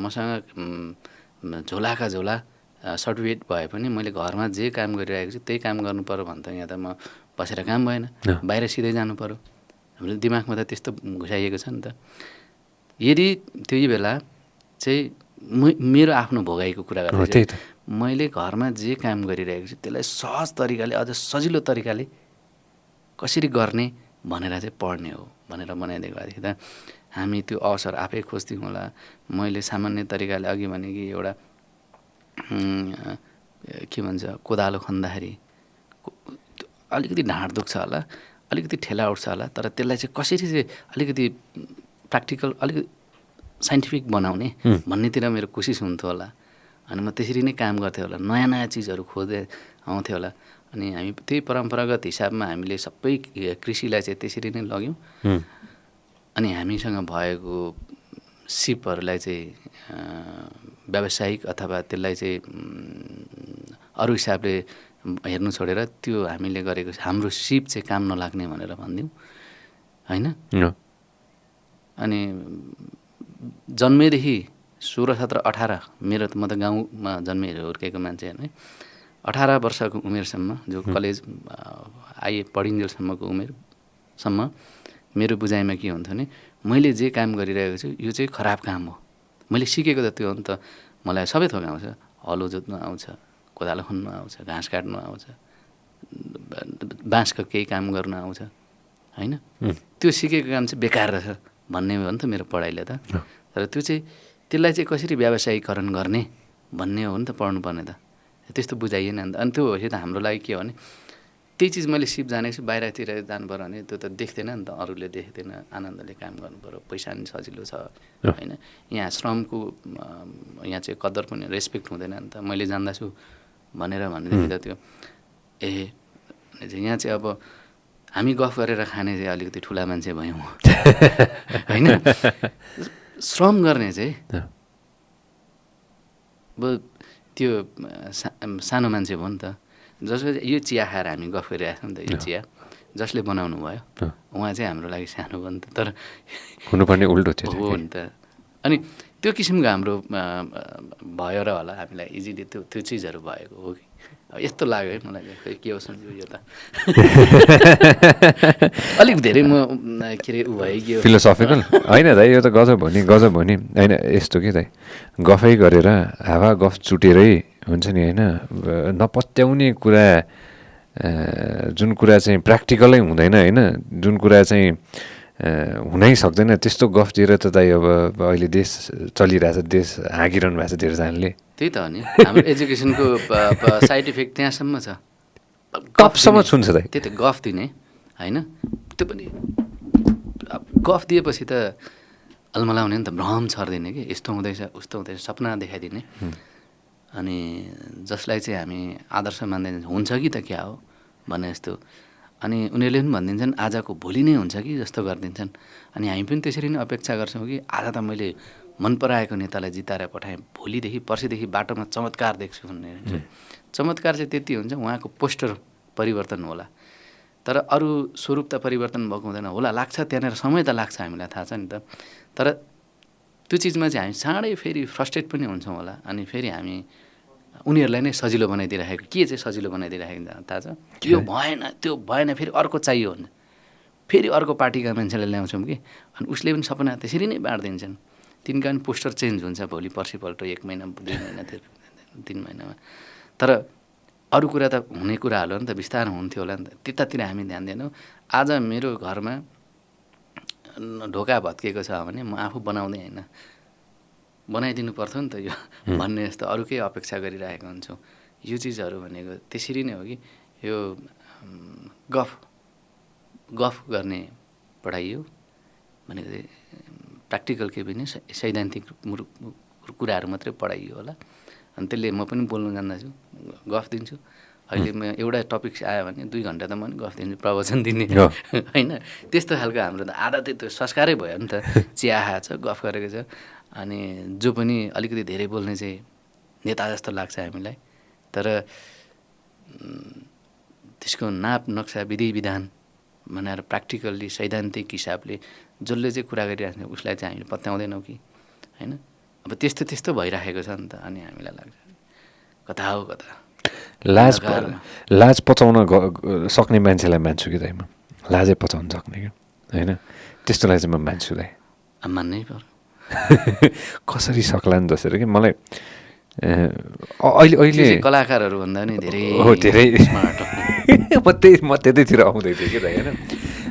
मसँग झोलाका झोला सर्टिफिकेट भए पनि मैले घरमा जे काम गरिरहेको छु त्यही काम गर्नु पऱ्यो भने त यहाँ त म बसेर काम भएन, बाहिर सिधै जानु पऱ्यो। हाम्रो दिमागमा त त्यस्तो घुसाइएको छ नि त। यदि त्यही बेला चाहिँ मेरो आफ्नो भोगाइको कुरा गर्दा मैले घरमा जे काम गरिरहेको छु त्यसलाई सहज तरिकाले अझ सजिलो तरिकाले कसरी गर्ने भनेर चाहिँ पढ्ने हो भनेर बनाइदिएको भएदेखि त हामी त्यो अवसर आफै खोज्थ्यौँ होला। मैले सामान्य तरिकाले अघि भने कि एउटा के भन्छ कोदालो खन्दाखेरि अलिकति ढाँड दुख्छ होला, अलिकति ठेला उठ्छ होला, तर त्यसलाई चाहिँ कसरी चाहिँ अलिकति प्र्याक्टिकल अलिकति साइन्टिफिक बनाउने भन्नेतिर मेरो कोसिस हुन्थ्यो होला। अनि म त्यसरी नै काम गर्थेँ होला, नयाँ नयाँ चिजहरू खोज्दै आउँथ्यो होला। अनि हामी त्यही परम्परागत हिसाबमा हामीले सबै कृषिलाई चाहिँ त्यसरी नै लग्यौँ। अनि हामीसँग भएको सिपहरूलाई चाहिँ व्यावसायिक अथवा त्यसलाई चाहिँ अरू हिसाबले हेर्नु छोडेर त्यो हामीले गरेको हाम्रो सिप चाहिँ काम नलाग्ने भनेर भनिदिउँ होइन। अनि जन्मेदेखि 16, 17, 18 मेरो म त गाउँमा जन्मेर हुर्केको मान्छे होइन। 18 वर्षको उमेरसम्म जो कलेज पढिन्जेलसम्मको उमेरसम्म मेरो बुझाइमा के हुन्थ्यो भने मैले जे काम गरिरहेको छु यो चाहिँ खराब काम हो। मैले सिकेको त त्यो हो नि त। मलाई सबै थोक आउँछ, हलो जोत्नु आउँछ, कोदालो खन्नु आउँछ, घाँस काट्नु आउँछ, बाँसको केही काम गर्नु आउँछ होइन। त्यो सिकेको काम चाहिँ बेकार रहेछ भन्ने हो नि त मेरो पढाइले त। तर त्यो चाहिँ त्यसलाई चाहिँ कसरी व्यावसायिकरण गर्ने भन्ने हो नि त पढ्नुपर्ने त। त्यस्तो बुझाइएन नि त। अनि त्यो होपछि त हाम्रो लागि के हो भने त्यही चिज मैले सिप जानेको छु, बाहिरतिर जानु पऱ्यो भने त्यो त देख्दैन नि त, अरूले देख्दैन, आनन्दले काम गर्नु पऱ्यो, पैसा पनि सजिलो छ होइन। यहाँ श्रमको यहाँ चाहिँ कदर पनि रेस्पेक्ट हुँदैन नि त। मैले जान्दछु भनेर भनेदेखि त त्यो यहाँ चाहिँ अब हामी गफ गरेर खाने चाहिँ अलिकति ठुला मान्छे भयौँ होइन। श्रम गर्ने चाहिँ अब त्यो सानो मान्छे भयो नि त। जसको यो चिया खाएर हामी गफ गरिरहेको छौँ नि त, यो चिया जसले बनाउनु भयो उहाँ चाहिँ हाम्रो लागि सानो भयो नि त। तर हुनुपर्ने उल्टो हो नि त। अनि त्यो किसिमको हाम्रो भयो र होला हामीलाई इजिली त्यो चिजहरू भएको हो कि यस्तो लाग्यो है मलाई। खै के हो सम्झियो यो त अलिक धेरै म के अरे ऊ भयो कि फिलोसफिकल होइन दाइ, यो त गजब हो नि, गजब हो नि होइन। यस्तो के दाइ गफै गरेर हावा गफ चुटेरै हुन्छ नि होइन। नपत्याउने कुरा जुन कुरा चाहिँ प्र्याक्टिकलै हुँदैन होइन, जुन कुरा चाहिँ हुनै सक्दैन त्यस्तो गफ दिएर त दाइ अब अहिले देश चलिरहेछ, देश हाँकिरहनु भएको छ धेरैजनाले। त्यही त हो नि हाम्रो एजुकेसनको साइड इफेक्ट त्यहाँसम्म छ, गफसम्म छुन्छ दाइ। त्यही त गफ दिने होइन। त्यो पनि गफ दिएपछि त अलमलाउने नि त, भ्रम छरिदिने कि यस्तो हुँदैछ उस्तो हुँदैछ सपना देखाइदिने। अनि जसलाई चाहिँ हामी आदर्श मान्दैन हुन्छ कि त क्या हो भने जस्तो। अनि उनीहरूले पनि भनिदिन्छन् आजको भोलि नै हुन्छ कि जस्तो गरिदिन्छन्। अनि हामी पनि त्यसरी नै अपेक्षा गर्छौँ कि आज त मैले मन पराएको नेतालाई जिताएर पठाएँ, भोलिदेखि पर्सिदेखि बाटोमा चमत्कार देख्छु भन्ने हुन्छ। चमत्कार चाहिँ त्यति हुन्छ उहाँको पोस्टर परिवर्तन होला, तर अरू स्वरूप त परिवर्तन भएको हुँदैन होला। लाग्छ त्यहाँनिर समय त लाग्छ, हामीलाई थाहा छ नि त। तर त्यो चिजमा चाहिँ हामी चाँडै फेरि फ्रस्ट्रेट पनि हुन्छौँ होला, अनि फेरि हामी उनीहरूलाई नै सजिलो बनाइदिइराखेको, के चाहिँ सजिलो बनाइदिइराखेको थाहा छ? यो भएन, त्यो भएन, फेरि अर्को चाहियो हुन्छ। फेरि अर्को पार्टीका मान्छेलाई ल्याउँछौँ कि, अनि उसले पनि सपना त्यसरी नै बाँडिदिन्छन्। तिनका पनि पोस्टर चेन्ज हुन्छ भोलि पर्सिपल्ट, 1 महिना 2 महिना 3 महिनामा। तर अरू कुरा त हुने कुरा होला नि त, बिस्तारै हुन्थ्यो होला नि त, त्यतातिर हामी ध्यान दिएनौँ। आज मेरो घरमा ढोका भत्किएको छ भने म आफू बनाउँदै होइन, बनाइदिनु पर्थ्यो नि त यो भन्ने जस्तो अरू केही अपेक्षा गरिरहेको हुन्छौँ। यो चिजहरू भनेको त्यसरी नै हो कि यो गफ गर्ने पढाइयो भनेको चाहिँ प्र्याक्टिकल केही पनि सैद्धान्तिक कुराहरू मात्रै पढाइयो होला। अनि त्यसले म पनि बोल्नु जान्दछु, गफ दिन्छु। अहिले म एउटा टपिक आयो भने 2 घन्टा त म पनि गफ दिन्छु, प्रवचन दिने होइन। त्यस्तो खालको हाम्रो त आधा त्यो संस्कारै भयो नि त। चिया खाएको छ, गफ गरेको छ, अनि जो पनि अलिकति धेरै बोल्ने चाहिँ नेता जस्तो लाग्छ हामीलाई। तर त्यसको नाप नक्सा विधि विधान बनाएर प्र्याक्टिकल्ली सैद्धान्तिक हिसाबले जसले चाहिँ कुरा गरिरहेको छ उसलाई चाहिँ हामीले पत्याउँदैनौँ कि होइन। अब त्यस्तो भइराखेको छ नि त, अनि हामीलाई लाग्छ कता हो कता। लाज पचाउन सक्ने मान्छेलाई मान्छु कि दाइ, म लाजै पचाउन सक्ने कि होइन, त्यस्तोलाई चाहिँ म मान्छु दाइ। मान्नै पर्यो। कसरी सक्ला नि जसरी कि मलाई अहिले कलाकारहरू भन्दा नि धेरै स्मार्ट म त्यतैतिर आउँदै थिएँ कि दाइ होइन,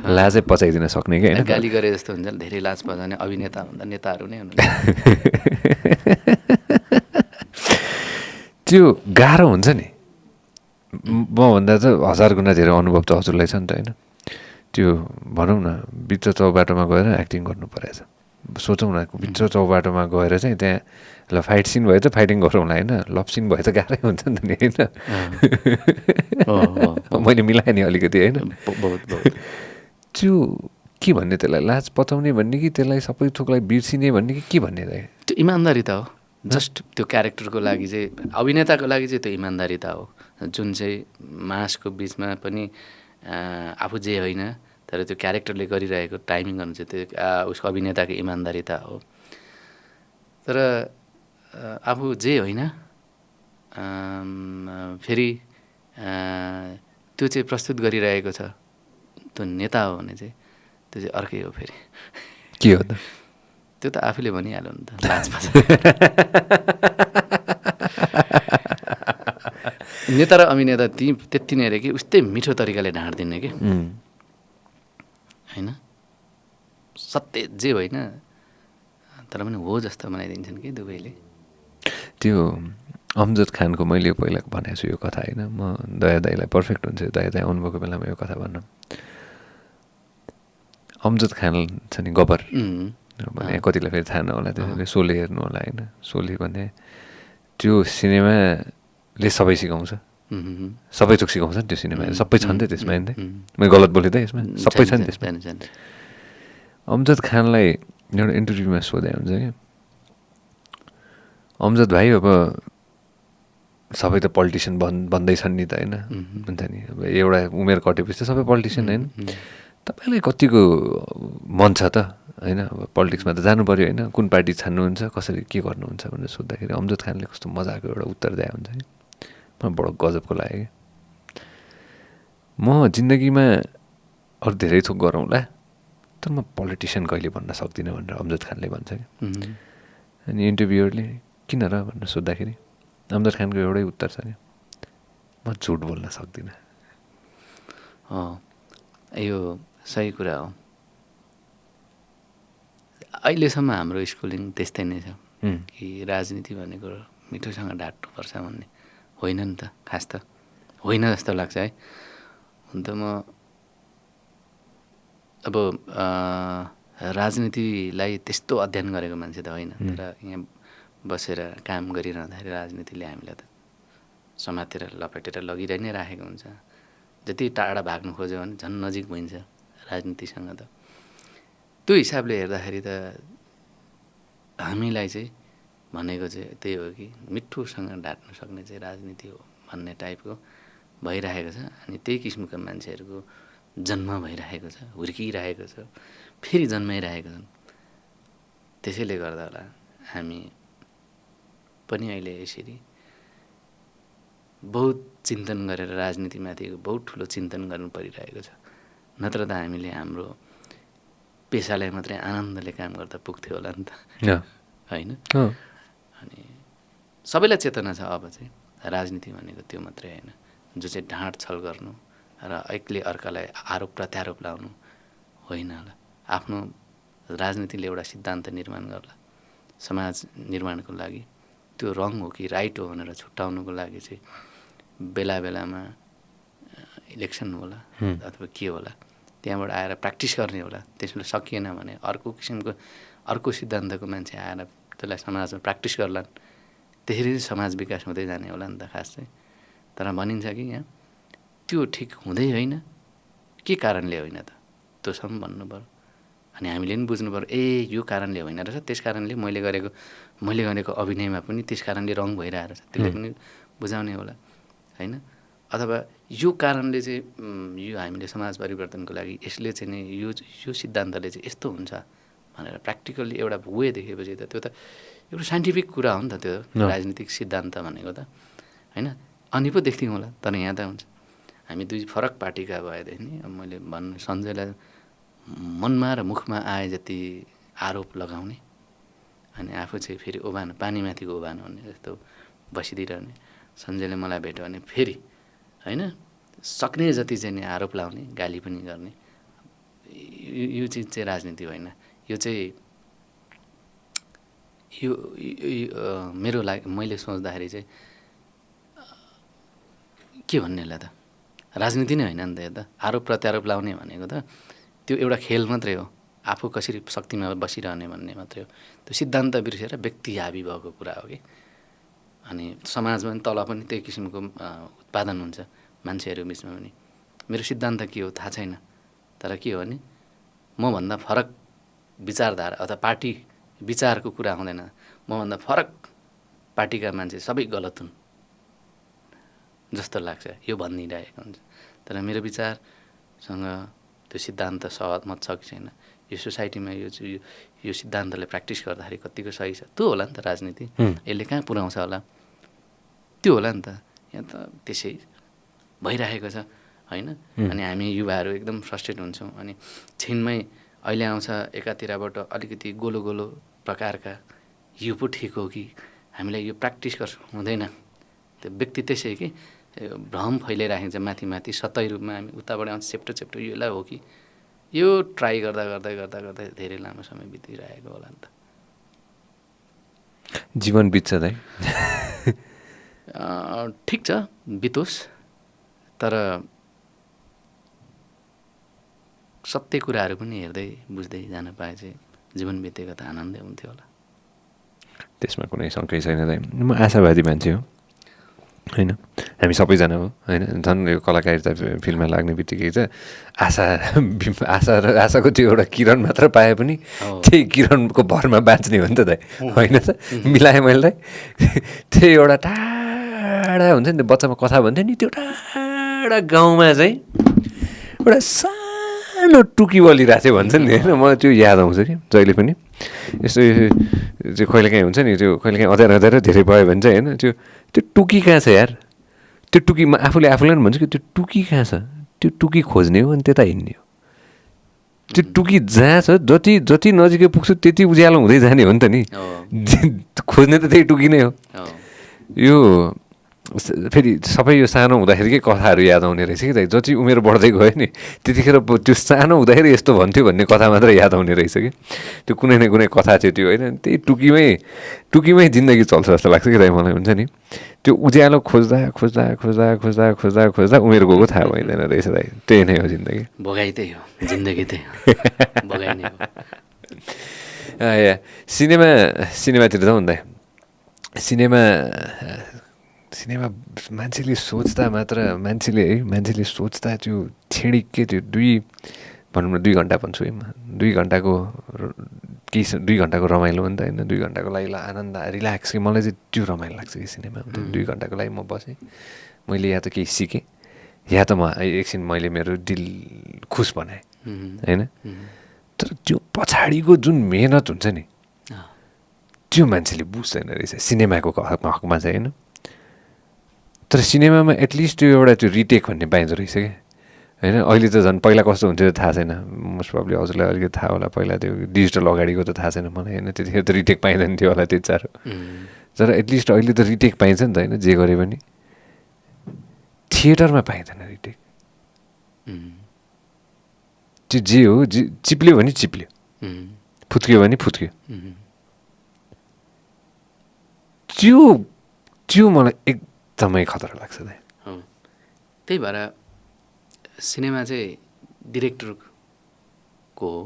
लाजै पचाइदिन सक्ने कि होइन। गाली गरे जस्तो हुन्छ नि, धेरै लाज पचाउने अभिनेता भन्दा नेताहरू नै हुनुहुन्छ। त्यो गाह्रो हुन्छ नि, मभन्दा त 1000 गुणा धेरै अनुभव त हजुरलाई छ नि त होइन। त्यो भनौँ न भित्र चौबाटोमा गएर एक्टिङ गर्नु परेछ, सोचौँ न भित्र चौबाटोमा गएर चाहिँ त्यहाँ ल फाइट सिन भयो त फाइटिङ गरौँला होइन, लभ सिन भयो त गाह्रै हुन्छ नि त नि होइन। मैले मिलाएँ नि अलिकति होइन। त्यो के भन्ने, त्यसलाई लाज पचाउने भन्ने कि त्यसलाई सबै थोकलाई बिर्सिने भन्ने कि के भन्ने दाइ? त्यो इमान्दारिता हो। जस्ट त्यो क्यारेक्टरको लागि चाहिँ, अभिनेताको लागि चाहिँ त्यो इमान्दारिता हो, जुन चाहिँ मासको बिचमा पनि आफू जे होइन तर त्यो क्यारेक्टरले गरिरहेको टाइमिङ गर्नु चाहिँ त्यो उसको अभिनेताको इमान्दारिता हो। तर आफू जे होइन फेरि त्यो चाहिँ प्रस्तुत गरिरहेको छ, त्यो नेता हो भने चाहिँ त्यो चाहिँ अर्कै हो। फेरि के हो त त्यो त आफूले भनिहाल्यो नि त, लाज नेता र अभिनेता त्यति नै अरे कि उस्तै मिठो तरिकाले ढाँट्दिने कि होइन, सत्य जे होइन तर पनि हो जस्तो बनाइदिन्छन् कि दुवैले। त्यो अमजद खानको मैले पहिला भनेको छु यो कथा होइन, म दया दाईलाई पर्फेक्ट हुन्छ दया दाई आउनुभएको बेलामा यो कथा भन्न। अमजद खान छ नि गब्बर भने, कतिलाई फेरि थाहा नहोला, त्यसैले सोले हेर्नु होला होइन। सोले भने त्यो सिनेमाले सबै सिकाउँछ, सबै थोक सिकाउँछ नि त्यो सिनेमा, सबै छ नि त त्यसमा होइन। मैले गलत बोलेँ त, यसमा सबै छ नि त्यसमा। अमजद खानलाई एउटा इन्टरभ्यूमा सोधे हुन्छ क्या, अमजद भाइ अब सबै त पोलिटिसियन बन्दैछन् नि त होइन, हुन्छ नि अब एउटा उमेर कटेपछि त सबै पोलिटिसियन होइन, तपाईँलाई कतिको मन छ त होइन, अब पोलिटिक्समा त जानु पऱ्यो होइन, कुन पार्टी छान्नुहुन्छ, कसरी के गर्नुहुन्छ भनेर सोद्धाखेरि अमजद खानले कस्तो मजाको एउटा उत्तर दिए हुन्छ कि मलाई बडो गजबको लाग्यो कि, म जिन्दगीमा अरू धेरै थोक गरौँला तर म पोलिटिसियन कहिले भन्न सक्दिनँ भनेर अमजद खानले भन्छ कि। अनि इन्टरभ्युअरले किन र भनेर सोद्धाखेरि अमजद खानको एउटै उत्तर छ कि, म झुट बोल्न सक्दिनँ। यो सही कुरा हो। अहिलेसम्म हाम्रो स्कुलिङ त्यस्तै नै छ कि राजनीति भनेको मिठोसँग ढाट्नुपर्छ भन्ने होइन नि त, खास त होइन जस्तो लाग्छ है। हुन त म अब राजनीतिलाई त्यस्तो अध्ययन गरेको मान्छे त होइन, तर यहाँ बसेर काम गरिरहँदाखेरि राजनीतिले हामीलाई त समातेर लपेटेर लगिरहि नै राखेको हुन्छ। जति टाढा भाग्नु खोज्यो भने झन् नजिक भइन्छ राजनीतिसँग त। त्यो हिसाबले हेर्दाखेरि त हामीलाई चाहिँ भनेको चाहिँ त्यही हो कि मिठोसँग ढाट्न सक्ने चाहिँ राजनीति हो भन्ने टाइपको भइरहेको छ। अनि त्यही किसिमका मान्छेहरूको जन्म भइरहेको छ, हुर्किरहेको छ, फेरि जन्माइरहेको छन्। त्यसैले गर्दा होला हामी पनि अहिले यसरी बहुत चिन्तन गरेर राजनीतिमाथि बहुत ठुलो चिन्तन गर्नु परिरहेको छ। नत्र त हामीले हाम्रो पेसालाई मात्रै आनन्दले काम गर्दा पुग्थ्यो होला नि त, होइन? अनि सबैलाई चेतना छ अब चाहिँ राजनीति भनेको त्यो मात्रै होइन, जो चाहिँ ढाँट छल गर्नु र एकले अर्कालाई आरोप प्रत्यारोप लाउनु होइन होला। आफ्नो राजनीतिले एउटा सिद्धान्त निर्माण गर्ला, समाज निर्माणको लागि त्यो रङ हो कि राइट हो भनेर छुट्याउनुको लागि चाहिँ बेला बेलामा इलेक्सन होला अथवा के होला, त्यहाँबाट आएर प्र्याक्टिस गर्ने होला। त्यसले सकिएन भने अर्को किसिमको अर्को सिद्धान्तको मान्छे आएर त्यसलाई समाजमा प्र्याक्टिस गर्लान्। त्यसरी समाज विकास हुँदै जाने होला नि त खास चाहिँ। तर भनिन्छ कि यहाँ त्यो ठिक हुँदै होइन, के कारणले होइन त त्यो सम भन्नु पऱ्यो। अनि हामीले पनि बुझ्नु पऱ्यो, ए यो कारणले होइन रहेछ, त्यस कारणले मैले गरेको अभिनयमा पनि त्यस कारणले रङ भइरहेको रहेछ, त्यसले पनि बुझाउने होला, होइन? अथवा यो कारणले चाहिँ यो हामीले समाज परिवर्तनको लागि यसले चाहिँ नि यो सिद्धान्तले चाहिँ यस्तो हुन्छ भनेर प्र्याक्टिकल्ली एउटा वे देखेपछि त त्यो त एउटा साइन्टिफिक कुरा हो नि त, त्यो राजनीतिक सिद्धान्त भनेको त, होइन? अनि पो देख्थ्यौँ होला। तर यहाँ त हुन्छ हामी दुई फरक पार्टीका भएदेखि नि अब मैले भन्नु सञ्जयलाई मनमा र मुखमा आए जति आरोप लगाउने अनि आफू चाहिँ फेरि ओभान पानीमाथिको ओभान हुने जस्तो बसिदिरहने, सञ्जयले मलाई भेट्यो भने फेरि होइन सक्ने जति चाहिँ नि आरोप लाउने, गाली पनि गर्ने, यो चिज चाहिँ राजनीति होइन। यो चाहिँ यो मेरो लागि मैले सोच्दाखेरि चाहिँ के भन्नेलाई त राजनीति नै होइन नि त। यो त आरोप प्रत्यारोप लाउने भनेको त त्यो एउटा खेल मात्रै हो, आफू कसरी शक्तिमा बसिरहने भन्ने मात्रै हो। त्यो सिद्धान्त बिर्सेर व्यक्ति हाबी भएको कुरा हो कि। अनि समाजमा पनि तल पनि त्यही किसिमको उत्पादन हुन्छ मान्छेहरू बिचमा पनि। मेरो सिद्धान्त के हो थाहा छैन, तर के हो भने मभन्दा फरक विचारधारा अथवा पार्टी विचारको कुरा हुँदैन, मभन्दा फरक पार्टीका मान्छे सबै गलत हुन् जस्तो लाग्छ, यो भनिरहेको हुन्छ। तर मेरो विचारसँग त्यो सिद्धान्त सहमत छ कि छैन, यो सोसाइटीमा यो सिद्धान्तले प्र्याक्टिस गर्दाखेरि कतिको सही छ, त्यो होला नि त राजनीति। यसले कहाँ पुर्याउँछ होला, त्यो होला नि त। यहाँ त त्यसै भइरहेको छ, होइन? अनि हामी युवाहरू एकदम फ्रस्ट्रेट हुन्छौँ। अनि छिनमै अहिले आउँछ एकातिरबाट अलिकति गोलो गोलो प्रकारका यो पो ठिक हो कि हामीलाई यो प्र्याक्टिस गर्छु हुँदैन, त्यो व्यक्ति त्यसै कि भ्रम फैलाइराखेको छ माथि माथि सतै रूपमा। हामी उताबाट आउँछ चेप्टो यसलाई हो कि यो ट्राई गर्दा गर्दै गर्दा गर्दै धेरै लामो समय बितिरहेको होला नि त। जीवन बित्छ दाइ। ठिक छ बितोस्, तर सत्य कुराहरू पनि हेर्दै बुझ्दै जान पाए चाहिँ जीवन बितेको त आनन्दै हुन्थ्यो होला। त्यसमा कुनै शङ्कै छैन दाइ। म आशावादी मान्छे हो, होइन? हामी सबैजना हो, होइन? झन् यो कलाकारिता फिल्ममा लाग्ने बित्तिकै चाहिँ आशाको त्यो एउटा किरण मात्र पाए पनि त्यही किरणको भरमा बाँच्ने हो नि त दाइ, होइन त? मिलाएँ मैले त्यही एउटा टाढा हुन्छ नि, बच्चामा कथा भन्थ्यो नि, त्यो टाढा गाउँमा चाहिँ एउटा सानो टुकी बलिरहेको थियो भन्छ नि, होइन? मलाई त्यो याद आउँछ कि जहिले पनि यस्तो चाहिँ कहिलेकाहीँ हुन्छ नि, त्यो कहिलेकाहीँ अँध्यारो धेरै भयो भने चाहिँ, होइन? त्यो टुकी कहाँ छ यार? त्यो टुकीमा आफूलाई पनि भन्छु कि त्यो टुकी कहाँ छ, त्यो टुकी खोज्ने हो अनि त्यता हिँड्ने हो। त्यो टुकी जहाँ छ जति नजिकै पुग्छु त्यति उज्यालो हुँदै जाने हो नि त नि। खोज्ने त त्यही टुकी नै हो। यो फेरि सबै यो सानो हुँदाखेरिकै कथाहरू याद आउने रहेछ कि दाइ। जति उमेर बढ्दै गयो नि त्यतिखेर त्यो सानो हुँदाखेरि यस्तो भन्थ्यो भन्ने कथा मात्र याद आउने रहेछ कि। त्यो कुनै न कुनै कथा थियो त्यो, होइन? त्यही टुकीमै जिन्दगी चल्छ जस्तो लाग्छ कि दाइ मलाई। हुन्छ नि त्यो उज्यालो खोज्दा खोज्दा खोज्दा खोज्दा खोज्दा खोज्दा उमेर गएको थाहा भइँदैन रहेछ दाइ। त्यही नै हो जिन्दगी। भोगाइ त्यही हो, जिन्दगी त्यही हो, भोगाइ नै हो। सिनेमातिर जाउँ दाइ। सिनेमा मान्छेले सोच्दा मान्छेले सोच्दा त्यो क्षणिक के त्यो 2 घन्टा भन्छु है म, 2 घन्टाको केही 2 घन्टाको रमाइलो हो नि त होइन 2 घन्टाको लागि ल आनन्द रिल्याक्स कि मलाई चाहिँ त्यो रमाइलो लाग्छ कि सिनेमामा त 2 घन्टाको लागि म बसेँ मैले या त केही सिकेँ या त म एकछिन मैले मेरो दिल खुस बनाएँ होइन तर त्यो पछाडिको जुन मेहनत हुन्छ नि त्यो मान्छेले बुझ्दैन रहेछ सिनेमाको हकमा चाहिँ होइन तर सिनेमामा एटलिस्ट त्यो एउटा त्यो रिटेक भन्ने पाइँदो रहेछ क्या होइन अहिले त झन् पहिला कस्तो हुन्थ्यो थाहा छैन मोस्ट प्रब्ली हजुरलाई अलिकति थाहा होला पहिला त्यो डिजिटल अगाडिको त थाहा छैन मलाई होइन त्यतिखेर त रिटेक पाइँदैन थियो होला त्यति साह्रो तर एटलिस्ट अहिले त रिटेक पाइन्छ नि त होइन जे गरे पनि थिएटरमा पाइँदैन रिटेक त्यो जे हो चिप्ल्यो भने चिप्ल्यो फुत्क्यो भने फुत्क्यो त्यो मलाई एकदमै खतरा लाग्छ दाइ त्यही भएर सिनेमा चाहिँ डिरेक्टरको हो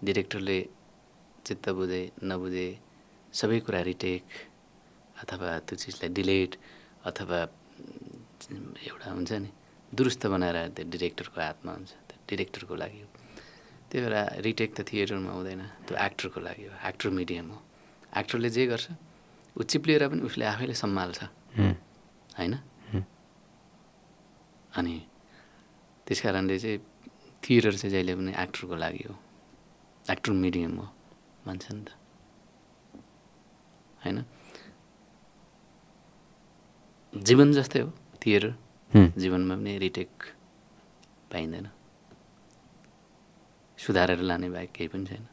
डिरेक्टरले चित्त बुझे नबुझे सबै कुरा रिटेक अथवा त्यो चिजलाई डिलेट अथवा एउटा हुन्छ नि दुरुस्त बनाएर त्यो डिरेक्टरको हातमा हुन्छ त्यो डिरेक्टरको लागि हो त्यही भएर रिटेक त थिएटरमा हुँदैन त्यो एक्टरको लागि हो एक्टर मिडियम हो एक्टरले जे गर्छ ऊ चिप्लिएर पनि उसले आफैले सम्हाल्छ होइन अनि त्यस कारणले चाहिँ थिएटर चाहिँ जहिले पनि एक्टरको लागि हो एक्टर मिडियम हो भन्छ नि त होइन जीवन जस्तै हो थिएटर जीवनमा पनि रिटेक पाइँदैन सुधारेर लाने बाहेक केही पनि छैन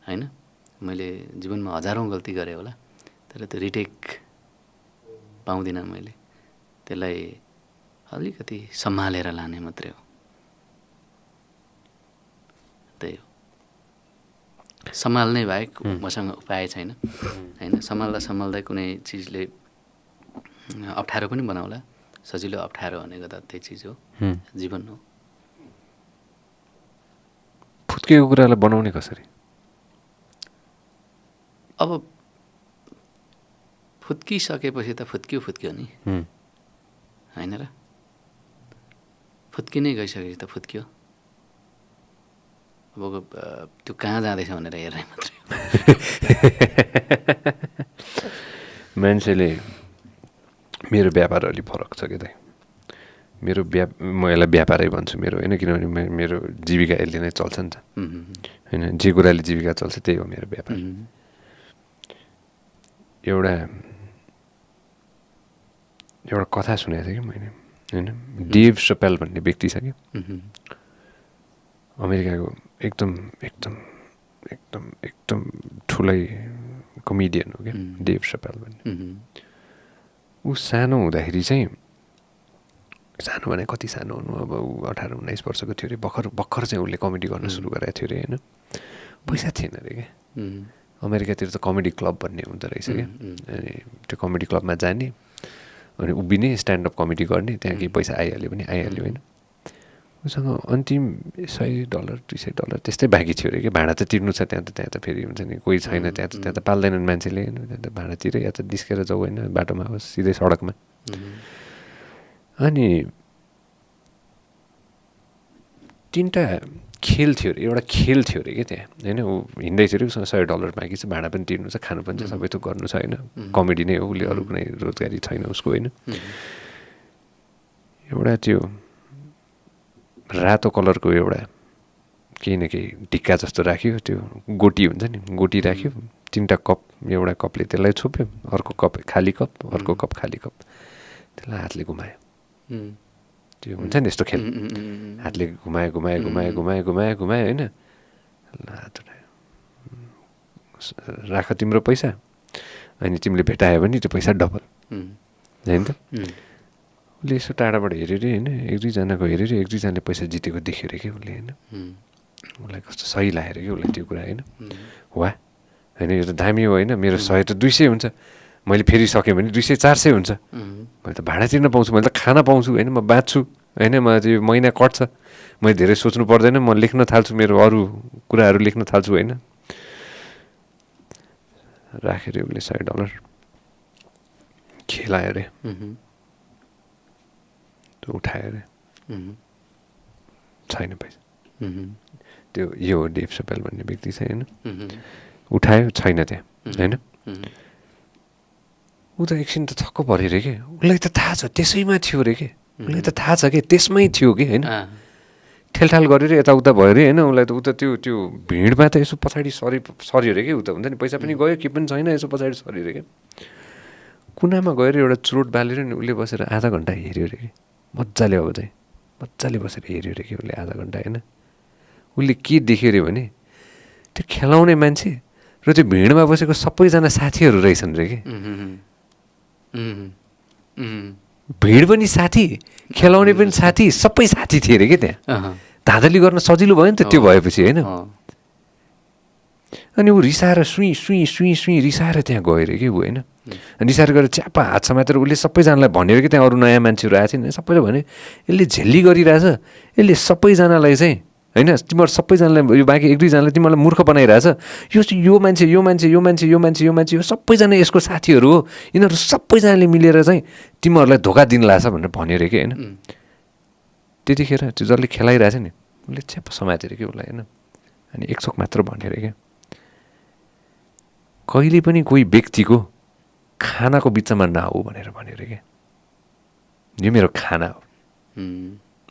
होइन मैले जीवनमा हजारौँ गल्ती गरेँ होला तर त्यो रिटेक पाउँदिनँ मैले त्यसलाई अलिकति सम्हालेर लाने मात्रै हो त्यही हो सम्हाल्ने बाहेक मसँग उपाय छैन होइन सम्हाल्दै कुनै चिजले अप्ठ्यारो पनि बनाउला सजिलो अप्ठ्यारो भनेको त त्यही चिज हो जीवन हो फुत्केको कुरालाई बनाउने कसरी अब फुत्किसकेपछि त फुत्क्यो नि होइन र फुत्किनै गइसकेपछि त फुत्क्यो अब त्यो कहाँ जाँदैछ भनेर हेर्ने मात्रै मान्छेले मेरो व्यापार अलिक फरक छ कि दाइ मेरो म यसलाई व्यापारै भन्छु मेरो होइन किनभने मेरो जीविका यसले नै चल्छ नि त होइन जे कुराले जीविका चल्छ त्यही हो मेरो व्यापार एउटा कथा सुनेको थिएँ कि मैले होइन डेभ सपेल भन्ने व्यक्ति छ कि अमेरिकाको एकदम एकदम एकदम एकदम ठुलै कमेडियन हो क्या डेभ सपेल भन्ने ऊ सानो हुँदाखेरि चाहिँ सानो भने कति सानो हुनु अब ऊ 18-19 वर्षको थियो अरे भर्खर चाहिँ उसले कमेडी गर्न सुरु गरेको थियो अरे होइन पैसा थिएन अरे क्या अमेरिकातिर त कमेडी क्लब भन्ने हुँदो रहेछ क्या अनि त्यो कमेडी क्लबमा जाने अनि उभिने स्ट्यान्डअप कमेडी गर्ने त्यहाँ केही पैसा आइहाल्यो भने आइहाल्यो होइन उसँग अन्तिम $100 $200 त्यस्तै बाँकी थियो अरे कि भाडा त तिर्नु छ त्यहाँ त फेरि हुन्छ नि कोही छैन त्यहाँ त पाल्दैनन् मान्छेले होइन त्यहाँ त भाडा तिरे या त निस्केर जाऊ होइन बाटोमा होस् सिधै सडकमा अनि 3टा खेल थियो अरे एउटा खेल थियो अरे क्या त्यहाँ होइन ऊ हिँड्दै थियो अरे उसँग $100 बाँकी छ भाडा पनि तिर्नु छ खानु पनि छ सबै थोक गर्नु छ होइन कमेडी नै हो उसले अरू कुनै रोजगारी छैन उसको होइन एउटा त्यो रातो कलरको एउटा केही न केही ढिक्का जस्तो राख्यो त्यो गोटी हुन्छ नि गोटी राख्यो 3टा कप एउटा कपले त्यसलाई छोप्यो अर्को कप खाली कप अर्को कप खाली कप त्यसलाई हातले घुमायो त्यो हुन्छ नि यस्तो खेल हातले घुमायो होइन हात उठायो राख तिम्रो पैसा अनि तिमीले भेटायो भने त्यो पैसा डबल होइन त उसले यसो टाढाबाट हेऱ्यो अरे होइन 1-2जनाको हेऱ्यो अरे 1-2जनाले पैसा जितेको देख्यो अरे कि उसले होइन उसलाई कस्तो सही लाग्यो कि उसलाई त्यो कुरा होइन वा होइन यो त दामी हो होइन मेरो 100 त 200 हुन्छ मैले फेरि सकेँ भने 200-400 हुन्छ मैले त भाडा तिर्न पाउँछु मैले त खाना पाउँछु होइन म बाँच्छु होइन म त्यो महिना कट्छ मैले धेरै सोच्नु पर्दैन म लेख्न थाल्छु मेरो अरू कुराहरू लेख्न थाल्छु होइन राखेर उसले $100 खेलायो अरे त्यो उठायो अरे छैन पैसा त्यो यो हो डेभ सपेल भन्ने व्यक्ति छ होइन, उठायो छैन त्यहाँ होइन। ऊ त एकछिन त छक्क पऱ्यो अरे कि, उसलाई त थाहा छ त्यसैमा थियो अरे कि, उसलाई त थाहा छ कि त्यसमै थियो कि होइन। ठेलठाल गरेर यताउता भयो अरे होइन, उसलाई त उता त्यो भिडमा त यसो पछाडि सऱ्यो अरे कि, ऊ त हुन्छ नि पैसा पनि गयो के पनि छैन, यसो पछाडि सऱ्यो अरे क्या। कुनामा गएर एउटा चुरोट बालेर नि उसले बसेर आधा घन्टा हेऱ्यो अरे कि, मजाले अब चाहिँ मजाले बसेर हेऱ्यो अरे कि उसले आधा घन्टा होइन। उसले के देख्यो अरे भने त्यो खेलाउने मान्छे र त्यो भिडमा बसेको सबैजना साथीहरू रहेछन् अरे कि। भिड पनि साथी, खेलाउने पनि साथी, सबै साथी थिए अरे कि त्यहाँ। धाँधली गर्न सजिलो भयो नि त त्यो भएपछि होइन। अनि ऊ रिसाएर सुई रिसाएर त्यहाँ गयो अरे कि ऊ होइन। रिसाएर गएर च्याप्पा हात समातेर उसले सबैजनालाई भन्यो कि त्यहाँ अरू नयाँ मान्छेहरू आएको थिएन, सबैले भन्यो यसले झेल्ली गरिरहेछ, यसले सबैजनालाई चाहिँ होइन तिमीहरू सबैजनालाई यो बाँकी एक दुईजनालाई तिमीहरूलाई मूर्ख बनाइरहेछ, यो मान्छे यो मान्छे यो मान्छे यो मान्छे यो मान्छे यो सबैजना यसको साथीहरू हो, यिनीहरू सबैजनाले मिलेर चाहिँ तिमीहरूलाई धोका दिन लाग्छ भनेर भन्यो अरे कि होइन। त्यतिखेर त्यो जसले खेलाइरहेछ नि उसले च्याप्प समातेर कि उसलाई होइन। अनि एक चोक मात्र भन्यो अरे क्या, कहिले पनि कोही व्यक्तिको खानाको बिचमा नआऊ भनेर भन्यो अरे क्या। यो मेरो खाना हो,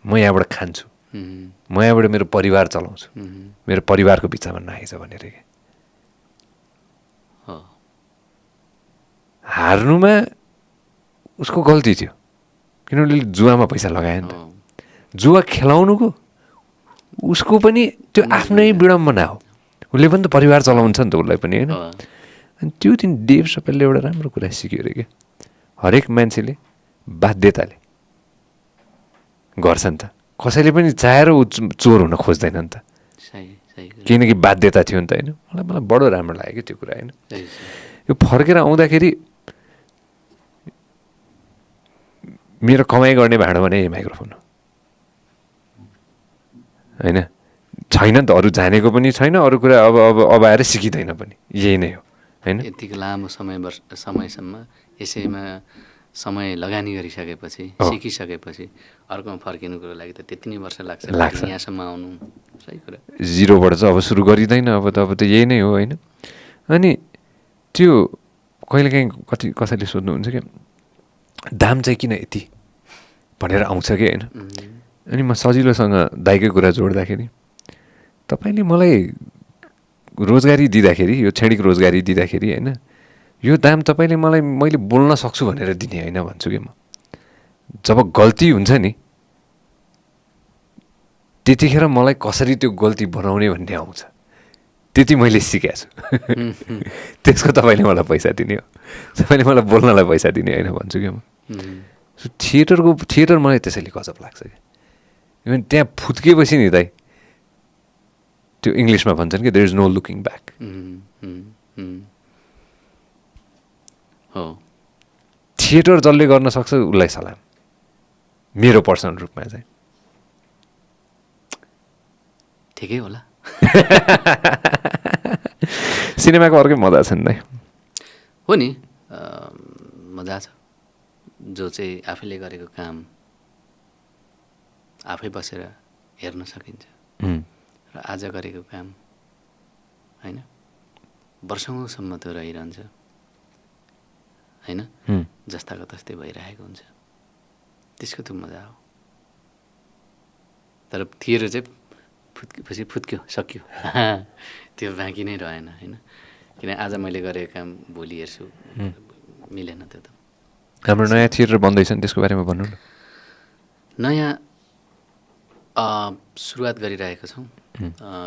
म यहाँबाट खान्छु, म यहाँबाट मेरो परिवार चलाउँछु, मेरो परिवारको बिचमा नआइज भनेर क्या। हार्नुमा उसको गल्ती थियो किनभने उसले जुवामा पैसा लगायो नि त। जुवा खेलाउनुको उसको पनि त्यो आफ्नै विडम्बना हो, उसले पनि त परिवार चलाउँछ नि त उसलाई पनि होइन। अनि त्यो दिन डेभ सपेलले एउटा राम्रो कुरा सिक्यो अरे क्या, हरेक मान्छेले बाध्यताले गर्छ नि त, कसैले पनि चाहेर ऊ चोर हुन खोज्दैन नि त, किनकि बाध्यता थियो नि त होइन। मलाई बडो राम्रो लाग्यो त्यो कुरा होइन। यो फर्केर आउँदाखेरि मेरो कमाइ गर्ने भाँडो भने यही माइक्रोफोन हो होइन। छैन नि त अरू जानेको पनि छैन, अरू कुरा अब आएर सिकिँदैन पनि, यही नै हो होइन। यतिको लामो समयसम्म यसैमा समय लगानी गरिसकेपछि सिकिसकेपछि अर्कोमा फर्किनुको लागि त त्यति नै वर्ष लाग्छ यहाँसम्म आउनु। सही कुरा, जिरोबाट चाहिँ अब सुरु गरिँदैन, अब त यही नै हो होइन। अनि त्यो कहिलेकाहीँ कसैले सोध्नुहुन्छ क्या दाम चाहिँ किन यति भनेर आउँछ कि होइन। अनि म सजिलोसँग दाइकै कुरा जोड्दाखेरि तपाईँले मलाई रोजगारी दिँदाखेरि, यो क्षणिक रोजगारी दिँदाखेरि होइन, यो दाम तपाईँले मैले बोल्न सक्छु भनेर दिने होइन भन्छु कि म। जब गल्ती हुन्छ नि त्यतिखेर मलाई कसरी त्यो गल्ती बनाउने भन्ने आउँछ, त्यति मैले सिकेको छु। त्यसको तपाईँले मलाई पैसा दिने हो, तपाईँले मलाई बोल्नलाई पैसा दिने होइन भन्छु कि म। थिएटर मलाई त्यसैले गजब लाग्छ कि इभन त्यहाँ फुत्किएपछि नि दाइ त्यो इङ्ग्लिसमा भन्छन् कि there is no looking back. Theatre जसले गर्न सक्छ उसलाई सलाम, मेरो पर्सनल रूपमा चाहिँ। ठिकै होला। सिनेमाको अर्कै मजा छ नि दाइ। हो नि, मजा छ जो चाहिँ आफैले गरेको काम आफै बसेर हेर्न सकिन्छ र आज गरेको काम होइन वर्षौँसम्म त्यो रहिरहन्छ होइन, जस्ताको तस्तै भइरहेको हुन्छ, त्यसको त्यो मजा हो। तर थिएर चाहिँ फुत्केपछि फुत्क्यो सक्यो त्यो बाँकी नै रहेन होइन। किन आज मैले गरेको काम भोलि हेर्छु मिलेन त्यो त। हाम्रो नयाँ थिएटर बन्दैछ नि त्यसको बारेमा भन्नु न। नयाँ सुरुवात गरिरहेको छौँ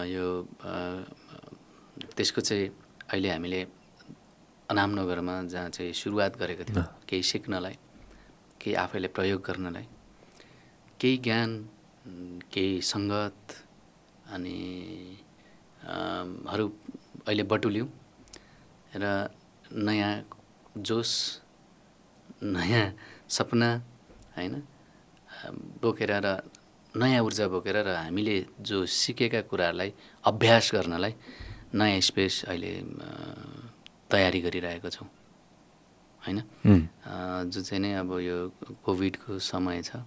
यो त्यसको चाहिँ अहिले हामीले अनामनगरमा जहाँ चाहिँ सुरुवात गरेको थियौँ केही सिक्नलाई, केही आफैले प्रयोग गर्नलाई, केही ज्ञान, केही सङ्गत अनि हरू अहिले बटुल्यौँ र नयाँ जोस, नयाँ सपना होइन बोकेर र नयाँ ऊर्जा बोकेर र हामीले जो सिकेका कुराहरूलाई अभ्यास गर्नलाई नयाँ स्पेस अहिले तयारी गरिरहेको छौँ होइन। जो चाहिँ नै अब यो कोभिडको समय छ,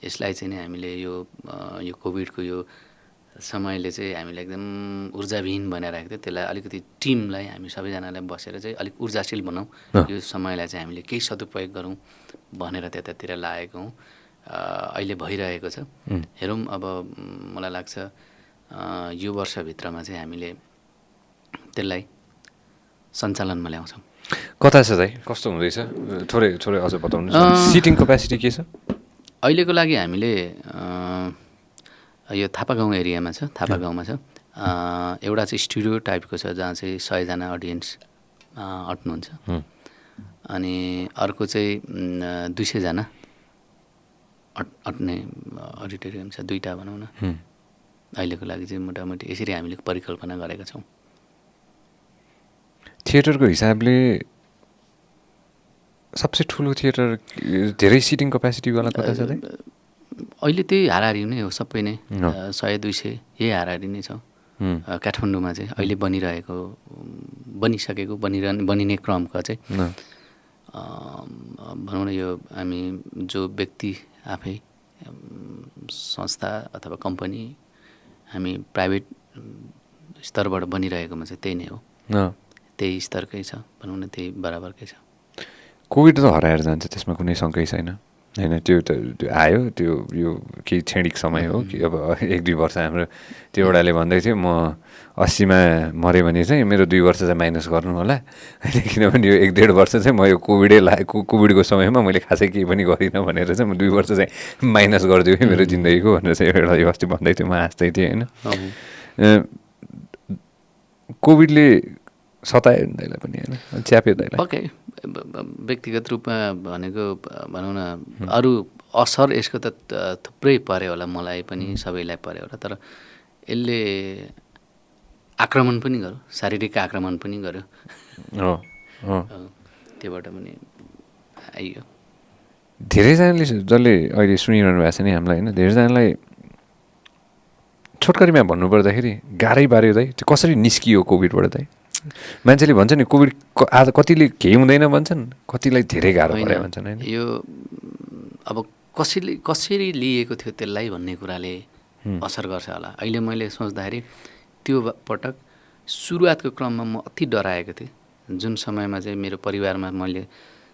यसलाई चाहिँ नि हामीले यो कोभिडको यो समयले चाहिँ हामीलाई एकदम ऊर्जाविहीन बनाइरहेको थियो। त्यसलाई अलिकति टिमलाई हामी सबैजनालाई बसेर चाहिँ अलिक ऊर्जाशील बनाऊँ, यो समयलाई चाहिँ हामीले केही सदुपयोग गरौँ भनेर त्यतातिर लागेको हौँ। अहिले भइरहेको छ। हेरौँ अब मलाई लाग्छ यो वर्षभित्रमा चाहिँ हामीले त्यसलाई सञ्चालनमा ल्याउँछौँ। कता छ चाहिँ कस्तो हुँदैछ थोरै थोरै अझ बताउनु। सिटिङ क्यापेसिटी के छ अहिलेको लागि? हामीले यो थापागाउँ एरियामा छ, थापागाउँमा छ। एउटा चाहिँ स्टुडियो टाइपको छ जहाँ चाहिँ 100जना अडियन्स अट्नुहुन्छ, अनि अर्को चाहिँ 200जना अट्ने अडिटोरियम छ, दुईवटा भनौँ न। अहिलेको लागि चाहिँ मोटामोटी यसरी हामीले परिकल्पना गरेका छौँ। थिएटरको हिसाबले सबसे ठुलो थिएटर धेरै सिटिङ क्यापेसिटीवाला कता छ चाहिँ? अहिले त्यही हाराहारी नै हो, सबै नै 100-200 यही हाराहारी नै छ। काठमाडौँमा चाहिँ अहिले बनिसकेको बनिने क्रमका चाहिँ भनौँ न, यो हामी जो व्यक्ति आफै संस्था अथवा कम्पनी हामी प्राइभेट स्तरबाट बनिरहेकोमा चाहिँ त्यही नै हो, त्यही स्तरकै छ भनौँ न, त्यही बराबरकै छ। कोभिड त हराएर जान्छ, त्यसमा कुनै शङ्कै छैन होइन। त्यो त आयो, त्यो यो केही क्षणिक समय हो कि अब 1-2 वर्ष हाम्रो त्यो एउटाले भन्दै थियो म 80मा मऱ्यो भने चाहिँ मेरो 2 वर्ष चाहिँ माइनस गर्नु होला होइन, किनभने यो 1-1.5 वर्ष चाहिँ म यो कोभिडको समयमा मैले खासै केही पनि गरिनँ भनेर चाहिँ म 2 वर्ष चाहिँ माइनस गरिदियो कि मेरो जिन्दगीको भनेर चाहिँ एउटा यो अस्ति भन्दै थियो, म हाँस्दै थिएँ होइन। कोभिडले सतायो नि दाइलाई पनि होइन, च्याप्यो दाइलाई पक्कै। व्यक्तिगत रूपमा भनेको भनौँ न, अरू असर यसको त थुप्रै पऱ्यो होला, मलाई पनि सबैलाई पऱ्यो होला, तर यसले आक्रमण पनि गर्यो, शारीरिक आक्रमण पनि गर्यो। त्योबाट पनि आइयो। धेरैजनाले जसले अहिले सुनिरहनु भएको छ नि हामीलाई होइन, धेरैजनालाई छोटकरीमा भन्नुपर्दाखेरि गाह्रै पाऱ्यो दाइ, त्यो कसरी निस्कियो कोभिडबाट दाइ? मान्छेले भन्छ नि कोभिड आज कतिले केही हुँदैन भन्छन्, कतिलाई धेरै गाह्रो पर्यो भन्छन् होइन। यो अब कसरी लिएको थियो त्यसलाई भन्ने कुराले असर गर्छ होला। अहिले मैले सोच्दाखेरि त्यो पटक सुरुवातको क्रममा म अति डराएको थिएँ, जुन समयमा चाहिँ मेरो परिवारमा मैले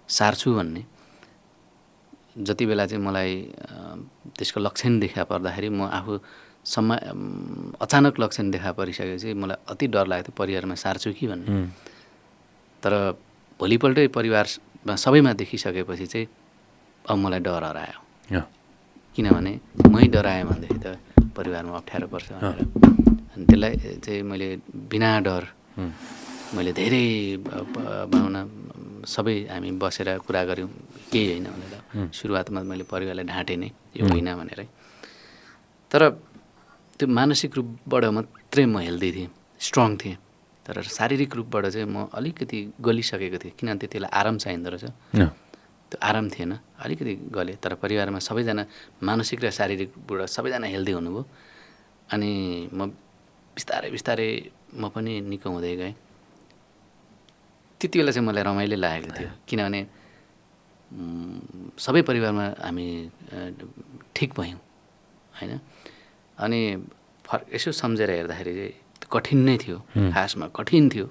सार्छु भन्ने जति बेला चाहिँ मलाई त्यसको लक्षण देखा पर्दाखेरि म आफू अचानक लक्षण देखा परिसकेपछि मलाई अति डर लाग्थ्यो परिवारमा सार्छु कि भन्ने। तर भोलिपल्टै परिवारमा सबैमा देखिसकेपछि चाहिँ अब मलाई डर हरायो, किनभने मै डराएँ भनेदेखि त परिवारमा अप्ठ्यारो पर्छ भनेर। अनि त्यसलाई चाहिँ मैले बिना डर मैले धेरै भनौँ न, सबै हामी बसेर कुरा गऱ्यौँ, केही होइन भनेर। सुरुवातमा मैले परिवारलाई ढाँटेँ नै, यो होइन भनेर। तर त्यो मानसिक रूपबाट मात्रै म हेल्दी थिएँ, स्ट्रङ थिएँ, तर शारीरिक रूपबाट चाहिँ म अलिकति गलिसकेको थिएँ, किनभने त्यति बेला आराम चाहिँदो रहेछ। त्यो आराम थिएन, अलिकति गलेँ। तर परिवारमा सबैजना मानसिक र शारीरिकबाट सबैजना हेल्दी हुनुभयो, अनि म बिस्तारै बिस्तारै म पनि निको हुँदै गएँ। त्यति बेला चाहिँ मलाई रमाइलो लागेको थियो, किनभने सबै परिवारमा हामी ठिक भयौँ होइन। अनि यसो सम्झेर हेर्दाखेरि चाहिँ कठिन नै थियो, खासमा कठिन थियो।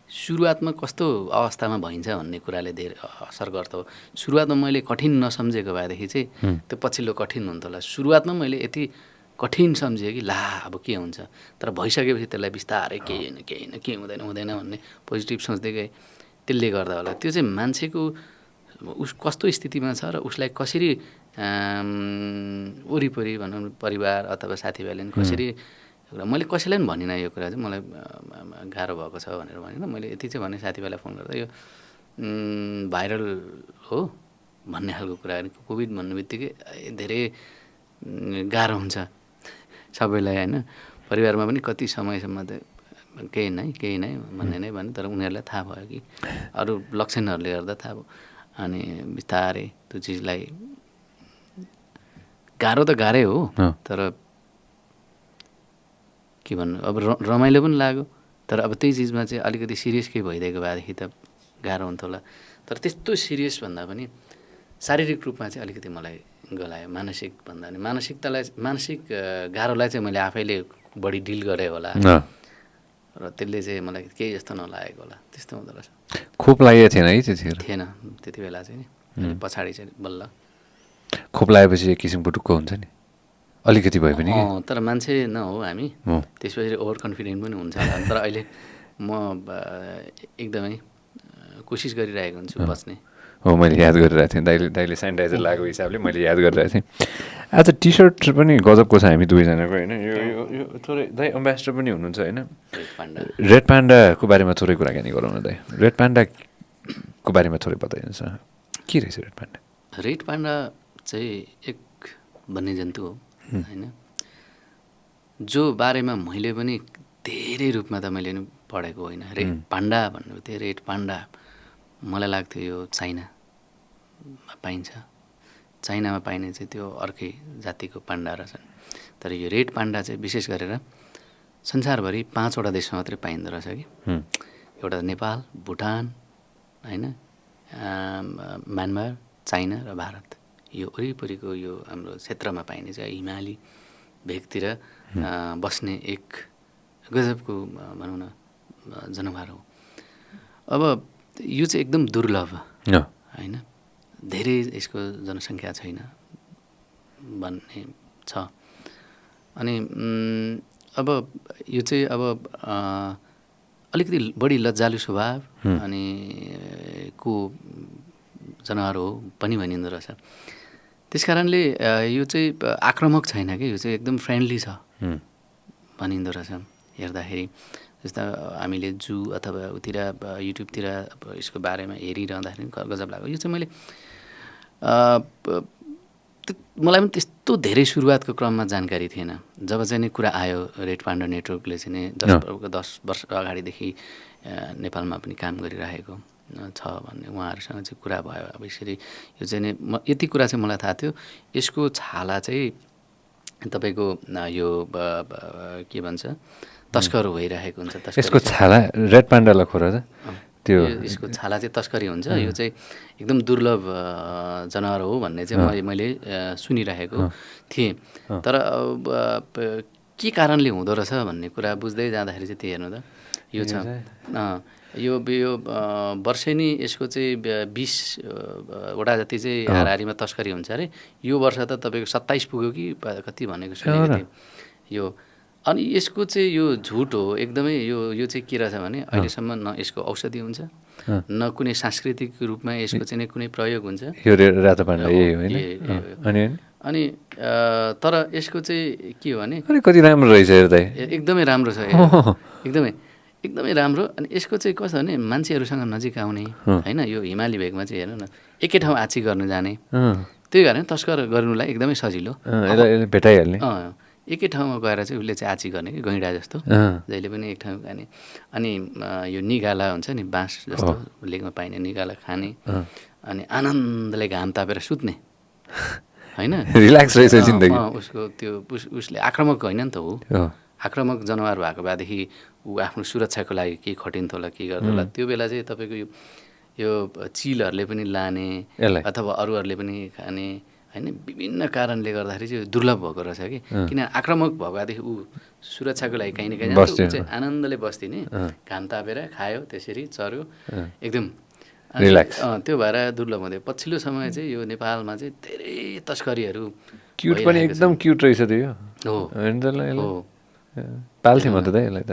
सुरुवातमा कस्तो अवस्थामा भइन्छ भन्ने कुराले धेरै असर गर्थ्यो। सुरुवातमा मैले कठिन नसम्झेको भएदेखि चाहिँ त्यो पछिल्लो कठिन हुन्थ्यो होला। सुरुवातमा मैले यति कठिन सम्झेँ कि ला अब के हुन्छ, तर भइसकेपछि त्यसलाई बिस्तारै केही होइन के हुँदैन भन्ने पोजिटिभ सोच्दै गएँ। त्यसले गर्दा होला त्यो चाहिँ मान्छेको उस कस्तो स्थितिमा छ र उसलाई कसरी वरिपरि भनौँ परिवार अथवा साथीभाइले पनि कसरी, मैले कसैलाई पनि भनिनँ यो कुरा चाहिँ मलाई गाह्रो भएको छ भनेर भनिनँ। मैले यति चाहिँ भने साथीभाइलाई फोन गर्दा यो भाइरल हो भन्ने खालको कुरा। कोभिड भन्ने बित्तिकै धेरै गाह्रो हुन्छ सबैलाई होइन। परिवारमा पनि कति समयसम्म त केही नै भन्ने नै भने, तर उनीहरूलाई थाहा भयो कि अरू लक्षणहरूले गर्दा थाहा भयो। अनि बिस्तारै त्यो चिजलाई गाह्रो त गाह्रै हो, तर के भन्नु, अब रमाइलो पनि लाग्यो। तर अब त्यही चिजमा चाहिँ अलिकति सिरियस केही भइदिएको भएदेखि त गाह्रो हुन्थ्यो होला। तर त्यस्तो सिरियस भन्दा पनि शारीरिक रूपमा चाहिँ अलिकति मलाई गलायो। मानसिक भन्दा नि मानसिक गाह्रोलाई चाहिँ मैले आफैले बढी डिल गरेँ होला र त्यसले चाहिँ मलाई केही जस्तो नलागेको होला, त्यस्तो हुँदो रहेछ। खोप लागेको थिएन है त्यतिखेर? थिएन त्यति बेला चाहिँ नि, पछाडि चाहिँ बल्ल। खोप लगाएपछि एक किसिमको टुक्क हुन्छ नि, अलिकति भए पनि कि। तर मान्छे नहो हामी, त्यसपछि ओभर कन्फिडेन्ट पनि हुन्छ होला। तर अहिले म एकदमै कोसिस गरिरहेको हुन्छु बस्ने। हो, मैले याद गरिरहेको थिएँ, दाइले सेनिटाइजर लगाएको हिसाबले मैले याद गरिरहेको थिएँ। आज टी सर्ट पनि गजबको छ हामी दुवैजनाको होइन। यो थोरै दाइ एम्बेसडर पनि हुनुहुन्छ होइन। रेड पान्डाको बारेमा थोरै कुराकानी गरौँ न दाइ। रेड पान्डाको बारेमा थोरै बताइदिनुहोस् न, के रहेछ रेड पान्डा? रेड पान्डा चाहिँ एक वन्यजन्तु हो होइन, जो बारेमा मैले पनि धेरै रूपमा त मैले पनि पढेको होइन। रेड पान्डा भन्नु थियो, रेड पान्डा मलाई लाग्थ्यो यो चाइनामा पाइन्छ, चाइनामा पाइने चाहिँ त्यो अर्कै जातिको पान्डा रहेछन्। तर यो रेड पान्डा चाहिँ विशेष गरेर संसारभरि 5वटा देशमा मात्रै पाइँदो रहेछ कि। एउटा नेपाल, भुटान होइन, म्यानमार, चाइना र भारत, यो वरिपरिको यो हाम्रो क्षेत्रमा पाइने चाहिँ हिमाली भेगतिर बस्ने एक गजबको भनौँ न जनावर हो। अब यो चाहिँ एकदम दुर्लभ होइन, धेरै यसको जनसङ्ख्या छैन भन्ने छ। अनि अब यो चाहिँ अब अलिकति बढी लज्जालु स्वभाव अनि को जनावर हो पनि भनिँदो रहेछ। त्यस कारणले यो चाहिँ आक्रामक छैन कि, यो चाहिँ एकदम फ्रेन्डली छ भनिँदो रहेछ हेर्दाखेरि। जस्तो हामीले जू अथवा उतिर युट्युबतिर यसको बारेमा हेरिरहँदाखेरि गजब लाग्यो। यो चाहिँ मैले मलाई पनि त्यस्तो धेरै सुरुवातको क्रममा जानकारी थिएन। जब चाहिँ नि कुरा आयो रेड पान्डा नेटवर्कले चाहिँ नि 10 वर्ष अगाडिदेखि नेपालमा पनि काम गरिरहेको छ भन्ने उहाँहरूसँग चाहिँ कुरा भयो। अब यसरी यो चाहिँ नि यति कुरा चाहिँ मलाई थाहा थियो, यसको छाला चाहिँ तपाईँको यो के भन्छ तस्कर भइरहेको हुन्छ। यसको छाला रेड पान्डालाई खोर त्यो यसको छाला चाहिँ तस्करी हुन्छ। यो चाहिँ एकदम दुर्लभ जनावर हो भन्ने चाहिँ मैले सुनिरहेको थिएँ। तर के कारणले हुँदो रहेछ भन्ने कुरा बुझ्दै जाँदाखेरि चाहिँ त्यो हेर्नु त यो छ यो वर्षेनी यसको चाहिँ 20वटा जति चाहिँ हाराहारीमा तस्करी हुन्छ अरे। यो वर्ष त तपाईँको 27 पुग्यो कि कति भनेको सुनेको थिएँ यो। अनि यसको चाहिँ यो झुट हो एकदमै। यो चाहिँ के रहेछ भने अहिलेसम्म न यसको औषधि हुन्छ, न कुनै सांस्कृतिक रूपमा यसको चाहिँ कुनै प्रयोग हुन्छ। यो रातो पान्डा यही होइन। अनि तर यसको चाहिँ के हो भने कति राम्रो रहेछ हेर्दै, एकदमै राम्रो छ, एकदमै राम्रो। अनि यसको चाहिँ कस्तो भने मान्छेहरूसँग नजिक आउने होइन। यो हिमाली भेगमा चाहिँ हेर्नु न एकै ठाउँ आछी गर्नु जाने, त्यही कारण तस्कर गर्नुलाई एकदमै सजिलो, भेटाइहाल्ने। एकै ठाउँमा गएर चाहिँ उसले चाहिँ आछी गर्ने कि गैँडा जस्तो जहिले पनि एक ठाउँ खाने। अनि यो निगाला हुन्छ नि बाँस जस्तो लेकमा पाइने निगाला खाने, अनि आनन्दले घाम तापेर सुत्ने होइन, रिल्याक्स रहेछ जिन्दगी उसको। त्यो उसले आक्रामक होइन नि त हो, आक्रामक जनावर भएको भएदेखि ऊ आफ्नो सुरक्षाको लागि केही खटिन्थ्यो होला के गर्थ्यो होला। त्यो बेला चाहिँ तपाईँको यो चिलहरूले पनि लाने अथवा अरूहरूले पनि खाने होइन। विभिन्न कारणले गर्दाखेरि चाहिँ दुर्लभ भएको रहेछ कि। किन आक्रामक भएको भएदेखि ऊ सुरक्षाको लागि कहीँ न कहीँ चाहिँ आनन्दले बस्दिने, घाम तापेर खायो, त्यसरी चर्यो एकदम रिल्याक्स। त्यो भएर दुर्लभ हुँदै पछिल्लो समय चाहिँ यो नेपालमा चाहिँ धेरै तस्करीहरू। क्युट पनि एकदम क्युट रहेछ त्यो हो, पाल्थेँ म त यसलाई त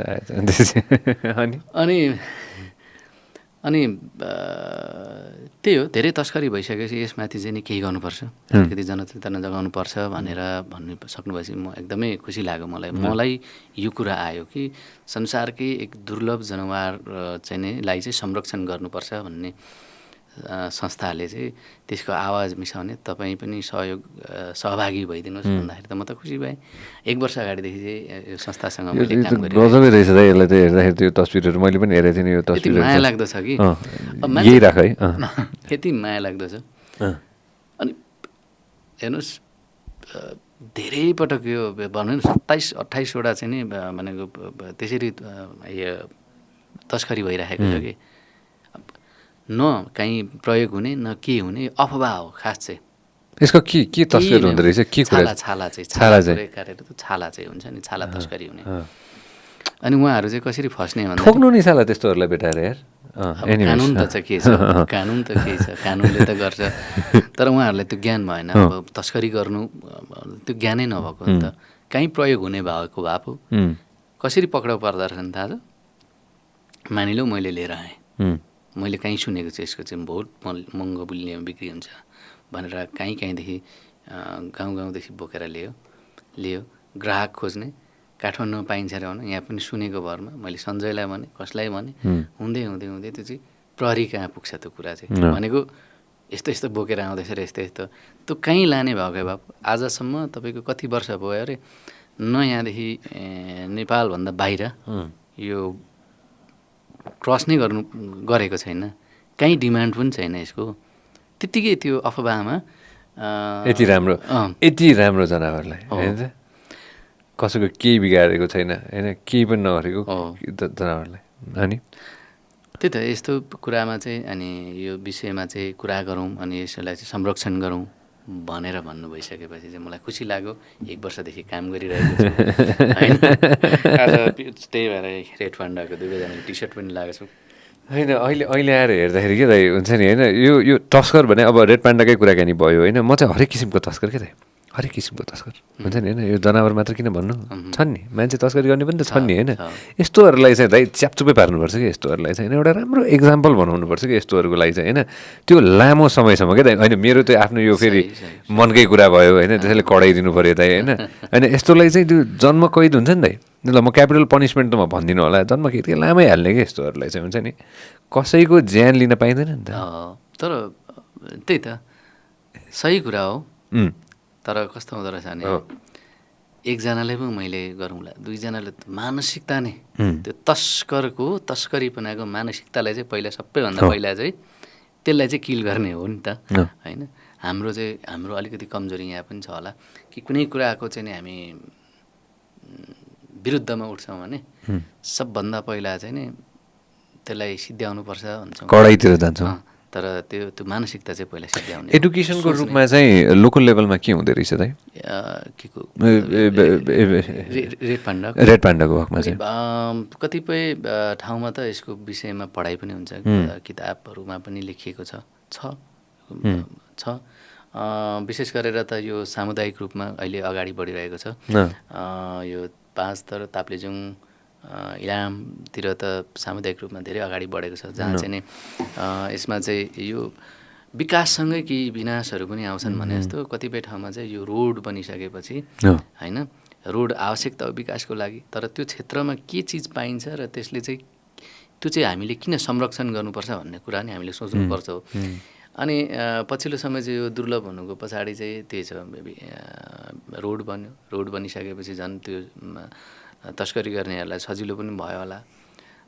अनि अनि त्यही हो, धेरै तस्करी भइसकेपछि यसमाथि चाहिँ नि केही गर्नुपर्छ, अलिकति जनचेतना जगाउनुपर्छ भनेर भन्नु सक्नुभएपछि म एकदमै खुसी लाग्यो। मलाई यो कुरा आयो कि संसारकै एक दुर्लभ जनावर चाहिँ नि लाई चाहिँ संरक्षण गर्नुपर्छ भन्ने संस्थाले चाहिँ त्यसको आवाज मिसाउने तपाईँ पनि सहभागी भइदिनुहोस् भन्दाखेरि त म त खुसी भएँ। 1 वर्ष अगाडिदेखि चाहिँ यो संस्थासँग मैले काम गरेँ। गजबै रहेछ त यसलाई त हेर्दाखेरि त्यो तस्बिरहरू मैले पनि हेरेको थिएँ नि। यो तस्बिर माया लाग्दो छ कि यही राख है, यति माया लाग्दो छ। अनि हेर्नुहोस् धेरै पटक यो भनौँ न 27-28वटा चाहिँ नि भनेको त्यसरी तस्करी भइरहेको छ कि न कहीँ प्रयोग हुने न के हुने, अफवाह हो खास चाहिँ यसको के तस्विर हुँदो रहेछ, के कुरा? छाला चाहिँ छाला चाहिँ काटेर त छाला चाहिँ हुन्छ नि, छाला तस्करी हुने। अनि उहाँहरू चाहिँ कसरी फस्ने भन्दा ठोक्नु नि साला त्यस्तोहरूलाई भेटाएर यार। कानुन त चाहिँ के छ, कानुन त के छ, कानुनले त गर्छ, तर उहाँहरूलाई त्यो ज्ञान भएन। अब तस्करी गर्नु त्यो ज्ञानै नभएको नि त, कहीँ प्रयोग हुने भएको भए पो कसरी पक्राउ पर्दो रहेछ थाहा छ? मानिलो मैले लिएर आएँ, मैले कहीँ सुनेको छु यसको चाहिँ बहुत महँगो मूल्यमा बिक्री हुन्छ भनेर, कहीँदेखि गाउँदेखि बोकेर ल्यायो, ग्राहक खोज्ने, काठमाडौँमा पाइन्छ र भनौँ, यहाँ पनि सुनेको भरमा मैले सञ्जयलाई भने, कसलाई भने, हुँदै हुँदै हुँदै त्यो चाहिँ प्रहरी कहाँ पुग्छ त्यो कुरा चाहिँ। भनेको यस्तो यस्तो बोकेर आउँदैछ र यस्तो यस्तो, त्यो कहीँ लाने भएको भए आजसम्म तपाईँको कति वर्ष भयो अरे, न यहाँदेखि नेपालभन्दा बाहिर यो क्रस नै गरेको छैन, कहीँ डिमान्ड पनि छैन यसको। त्यत्तिकै त्यो अफवाहमा यति राम्रो जनावरलाई होइन, कसैको केही बिगारेको छैन होइन, केही पनि नगरेको जनावरलाई। अनि त्यही त यस्तो कुरामा चाहिँ अनि यो विषयमा चाहिँ कुरा गरौँ अनि यसलाई चाहिँ संरक्षण गरौँ भनेर भन्नु भइसकेपछि चाहिँ मलाई खुसी लाग्यो। 1 वर्षदेखि काम गरिरहेको छु होइन। आज त्यही भएर रेड पान्डाको 2जनाको टी सर्ट पनि लगाएको छु होइन। अहिले आएर हेर्दाखेरि के दाइ हुन्छ नि होइन, यो तस्कर भने अब रेड पान्डाकै कुराकानी भयो होइन, म चाहिँ हरेक किसिमको तस्कर के दाइ, हरेक किसिमको तस्कर हुन्छ नि होइन। यो जनावर मात्र किन भन्नु, छन् नि मान्छे तस्करी गर्ने पनि त छन् नि होइन। यस्तोहरूलाई चाहिँ दाइ च्यापचुपै पार्नुपर्छ कि, यस्तोहरूलाई चाहिँ होइन एउटा राम्रो एक्जाम्पल बनाउनुपर्छ कि यस्तोहरूको लागि चाहिँ होइन। त्यो लामो समयसम्म क्या दाइ होइन, मेरो त्यो आफ्नो यो फेरि मनकै कुरा भयो होइन, त्यसैले कडाइदिनु पऱ्यो दाइ होइन। होइन यस्तोलाई चाहिँ त्यो जन्म कैद हुन्छ नि दाइ, ल म क्यापिटल पनिसमेन्ट त म भन्दिनँ होला, जन्म कैद लामै हाल्ने कि यस्तोहरूलाई चाहिँ हुन्छ नि, कसैको ज्यान लिन पाइँदैन नि त। तर त्यही त सही कुरा हो, तर कस्तो हुँदो रहेछ भने एकजनालाई पो मैले गरौँला, 2जनाले मानसिकता नै त्यो तस्करीपनाको मानसिकतालाई चाहिँ पहिला सबैभन्दा पहिला चाहिँ त्यसलाई चाहिँ किल गर्ने हो नि त होइन। हाम्रो अलिकति कमजोरी यहाँ पनि छ होला कि कुनै कुराको चाहिँ नि हामी विरुद्धमा उठ्छौँ भने सबभन्दा पहिला चाहिँ नि त्यसलाई सिद्ध्याउनुपर्छ भन्छौँ, कडाइतिर जान्छौँ। तर त्यो मानसिकता चाहिँ पहिला सिद्ध्याउने। एडुकेसनको रूपमा चाहिँ लोकल लेभलमा के हुँदो रहेछ दाइ? रेड पान्डाको हकमा चाहिँ कतिपय ठाउँमा त यसको विषयमा पढाइ पनि हुन्छ, किताबहरूमा पनि लेखिएको छ। विशेष गरेर त यो सामुदायिक रूपमा अहिले अगाडि बढिरहेको छ। यो 5 तर ताप्लेजुङ इलामतिर त सामुदायिक रूपमा धेरै अगाडि बढेको छ, जहाँ चाहिँ नि यसमा चाहिँ यो विकाससँगै केही विनाशहरू पनि आउँछन् भने जस्तो कतिपय ठाउँमा चाहिँ यो रोड बनिसकेपछि होइन, रोड आवश्यक त हो विकासको लागि, तर त्यो क्षेत्रमा के चिज पाइन्छ र त्यसले चाहिँ त्यो चाहिँ हामीले किन संरक्षण गर्नुपर्छ भन्ने कुरा नि हामीले सोच्नुपर्छ हो। अनि पछिल्लो समय चाहिँ यो दुर्लभ हुनुको पछाडि चाहिँ त्यही छ, रोड बन्यो, रोड बनिसकेपछि झन् त्यो तस्करी गर्नेहरूलाई सजिलो पनि भयो होला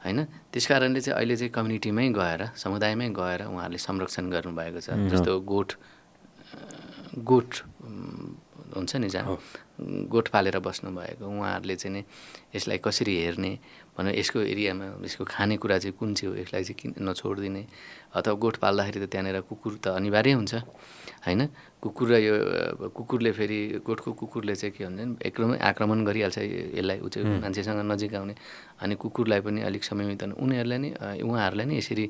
होइन। त्यस कारणले चाहिँ अहिले चाहिँ कम्युनिटीमै गएर, समुदायमै गएर उहाँहरूले संरक्षण गर्नुभएको छ। जस्तो गोठ हुन्छ नि, जहाँ गोठ पालेर बस्नुभएको उहाँहरूले चाहिँ नि यसलाई कसरी हेर्ने भनेर, यसको एरियामा यसको खानेकुरा चाहिँ कुन चाहिँ हो, यसलाई चाहिँ किन नछोडिदिने, अथवा गोठ पाल्दाखेरि त त्यहाँनिर कुकुर त अनिवार्य हुन्छ होइन। कुकुर र यो कुकुरले फेरि गोठको कुकुरले चाहिँ के भन्छ एकदमै आक्रमण गरिहाल्छ यसलाई, मान्छेसँग नजिक आउने। अनि कुकुरलाई पनि अलिक समयमित उहाँहरूलाई नै यसरी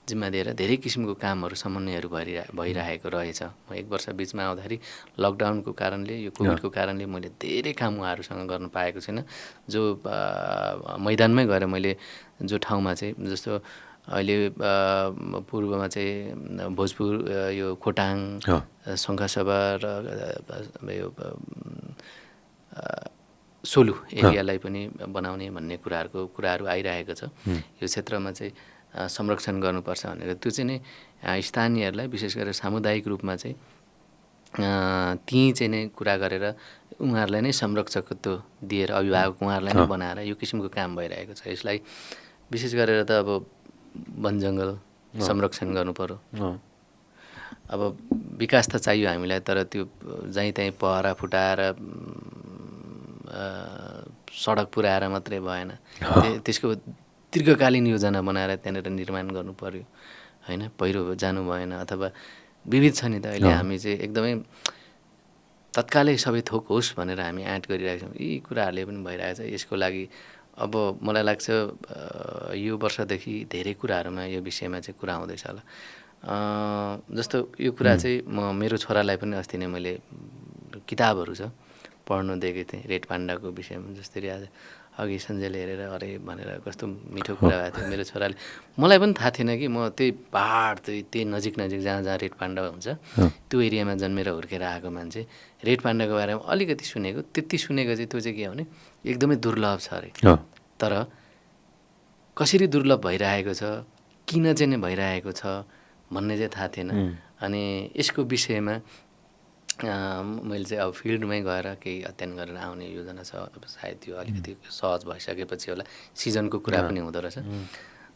जिम्मा दिएर धेरै किसिमको कामहरू समन्वयहरू भइरहेको रहेछ। म 1 वर्ष बिचमा आउँदाखेरि लकडाउनको कारणले, यो कोभिडको कारणले मैले धेरै काम उहाँहरूसँग गर्न पाएको छैन। जो मैदानमै गएर मैले जो ठाउँमा चाहिँ जस्तो अहिले पूर्वमा चाहिँ भोजपुर, यो खोटाङ, शङ्खसभा र यो सोलु एरियालाई पनि बनाउने भन्ने कुराहरू आइरहेको छ। यो क्षेत्रमा चाहिँ संरक्षण गर्नुपर्छ भनेर त्यो चाहिँ नै स्थानीयहरूलाई विशेष गरेर सामुदायिक रूपमा चाहिँ त्यहीँ चाहिँ नै कुरा गरेर उहाँहरूलाई नै संरक्षकत्व दिएर, अभिभावक उहाँहरूलाई नै बनाएर यो किसिमको काम भइरहेको छ। यसलाई विशेष गरेर त अब वन जङ्गल संरक्षण गर्नु पर्यो। अब विकास त चाहियो हामीलाई, तर त्यो जहीँ तहीँ पहरा फुटाएर सडक पुर्याएर मात्रै भएन, त्यसको दीर्घकालीन योजना बनाएर त्यहाँनिर निर्माण गर्नु पर्यो होइन। पहिरो जानु भएन, अथवा विविध छ नि त अहिले हामी चाहिँ एकदमै तत्कालै सबै थोक होस् भनेर हामी आँट गरिरहेको छौँ। यी कुराहरूले पनि भइरहेको छ। यसको लागि अब मलाई लाग्छ यो वर्षदेखि धेरै कुराहरूमा यो विषयमा चाहिँ कुरा आउँदैछ होला। जस्तो यो कुरा चाहिँ म मेरो छोरालाई पनि अस्ति नै मैले किताबहरू छ पढ्नु दिएको थिएँ रेड पान्डाको विषयमा। जसरी आज अघि सञ्जयले हेरेर अरे भनेर कस्तो मिठो कुरा भएको थियो मेरो छोराले। मलाई पनि थाहा थिएन कि म त्यही पहाड त्यही नजिक जहाँ जहाँ रेड पान्डा हुन्छ त्यो एरियामा जन्मेर हुर्केर आएको मान्छे रेड पान्डाको बारेमा अलिकति सुनेको। त्यति सुनेको चाहिँ त्यो चाहिँ के हो भने एकदमै दुर्लभ छ अरे। तर कसरी दुर्लभ भइरहेको छ, किन चाहिँ नै भइरहेको छ भन्ने चाहिँ थाहा थिएन। अनि यसको विषयमा मैले चाहिँ अब फिल्डमै गएर केही अध्ययन गरेर आउने योजना छ। अब सायद त्यो अलिकति सहज भइसकेपछि होला, सिजनको कुरा पनि हुँदो रहेछ।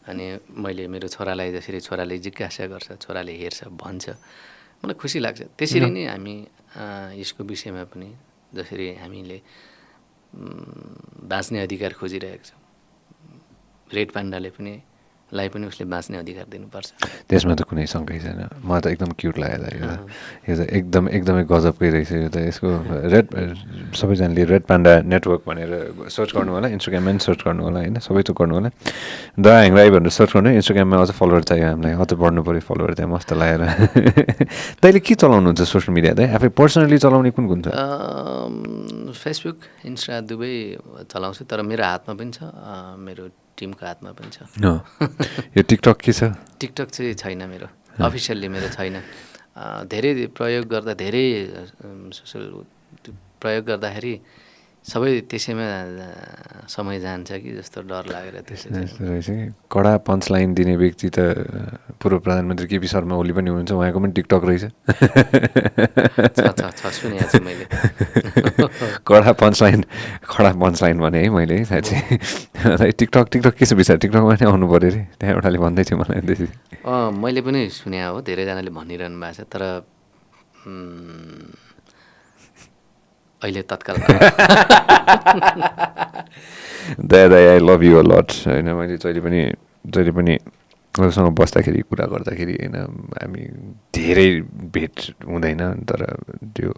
अनि मैले मेरो छोरालाई जसरी छोराले जिज्ञासा गर्छ, छोराले हेर्छ, भन्छ, मलाई खुसी लाग्छ। त्यसरी नै हामी यसको विषयमा पनि जसरी हामीले बाँच्ने अधिकार खोजिरहेको छौँ, रेड पान्डाले पनि उसले बाँच्ने अधिकार दिनुपर्छ। त्यसमा त कुनै शङ्कै छैन। मलाई त एकदम क्युट लाग्यो यो त एकदमै गजबकै रहेछ यो त। यसको सबैजनाले रेड पान्डा नेटवर्क भनेर सर्च गर्नु होला, इन्स्टाग्राममा पनि सर्च गर्नु होला होइन, सबै थोक गर्नु होला। दया हेङराई भनेर सर्च गर्नु, इन्स्टाग्राममा अझ फलोवर चाहियो हामीलाई, अझ बढ्नु पऱ्यो फलोवर त्यहाँ मस्त लागेर। तैँले के चलाउनुहुन्छ सोसियल मिडिया? त आफै पर्सनली चलाउने कुन छ? फेसबुक, इन्स्टा दुवै चलाउँछु, तर मेरो हातमा पनि छ, मेरो टिमको हातमा पनि छ। यो टिकटक के छ? टिकटक चाहिँ छैन मेरो, अफिसियल्ली मेरो छैन। धेरै प्रयोग गर्दा धेरै सोसल प्रयोग गर्दाखेरि सबै त्यसैमा समय जान्छ कि जस्तो डर लागेर त्यसै रहेछ कि। कडा पञ्च लाइन दिने व्यक्ति त पूर्व प्रधानमन्त्री केपी शर्मा ओली पनि हुनुहुन्छ, उहाँको पनि टिकटक रहेछ। सुनेको छु मैले। कडा पञ्च लाइन भने है मैले है साँच्चै। टिकटक के छ विचार? टिकटकमा नै आउनु पऱ्यो अरे, त्यहाँ एउटाले भन्दै थियो मलाई। मैले पनि सुने हो, धेरैजनाले भनिरहनु भएको छ, तर अहिले तत्काल दादा I love you a lot होइन। मैले जहिले पनि उसँग बस्दाखेरि कुरा गर्दाखेरि होइन, हामी धेरै भेट हुँदैन, तर त्यो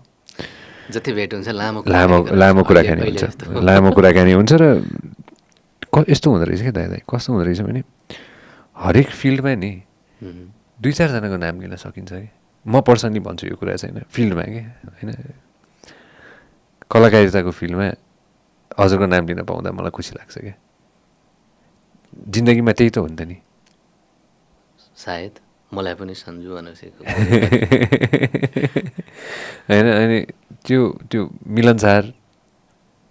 जति भेट हुन्छ लामो कुराकानी हुन्छ, लामो कुराकानी हुन्छ। र यस्तो हुँदो रहेछ क्या दादा, कस्तो हुँदो रहेछ भने हरेक फिल्डमा नि 2-4जनाको नाम लिन सकिन्छ कि। म पर्सनली भन्छु यो कुरा चाहिँ होइन, फिल्डमा क्या होइन, कलाकारिताको फिल्डमा हजुरको नाम लिन पाउँदा मलाई खुसी लाग्छ क्या। जिन्दगीमा त्यही त हो नि त नि। सायद मलाई पनि सन्जु भनेको होइन। अनि त्यो मिलनसार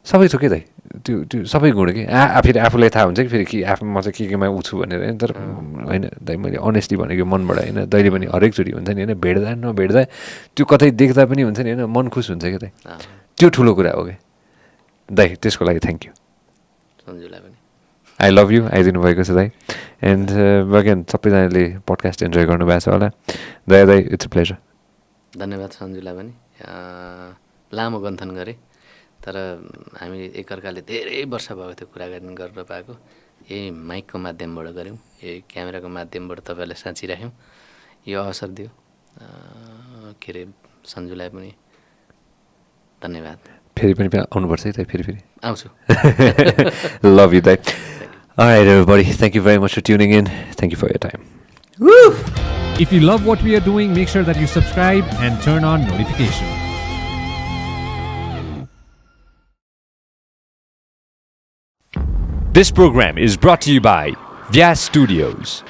सबै थोकै दाइ, त्यो सबै गुण कि फेरि आफूलाई थाहा हुन्छ कि फेरि कि म चाहिँ केमा छु भनेर होइन। तर होइन दाइ, मैले अनेस्टली भनेको मनबाट होइन, दैले पनि हरेकचोटि हुन्छ नि होइन, भेट्दा नभेट्दा त्यो कतै देख्दा पनि हुन्छ नि होइन, मन खुस हुन्छ क्या दाइ। त्यो ठुलो कुरा हो क्या दाइ, त्यसको लागि थ्याङ्क यू। सन्जुलाई पनि आई लभ यु आइदिनु भएको छ दाइ। एन्ड अगेन सबैजनाले पडकास्ट इन्जोय गर्नुभएको छ होला। दाइ इट्स अ प्लेजर। धन्यवाद सन्जुलाई पनि। लामो गन्थन गरेँ, तर हामी एकअर्काले धेरै वर्ष भएको थियो कुराकानी गर्न पाएको। यही माइकको माध्यमबाट गऱ्यौँ, यही क्यामेराको माध्यमबाट तपाईँहरूलाई साँचिराख्यौँ। यो अवसर दियो के अरे सन्जुलाई पनि धन्यवाद। फेरि पनि आउनुपर्छ है त, फेरि आउँछु। Love you, Dave. All right, everybody. Thank you very much for tuning in. Thank you for your time. Woo! If you love what we are doing, make sure that you subscribe and turn on notifications. This program is brought to you by Vyas Studios.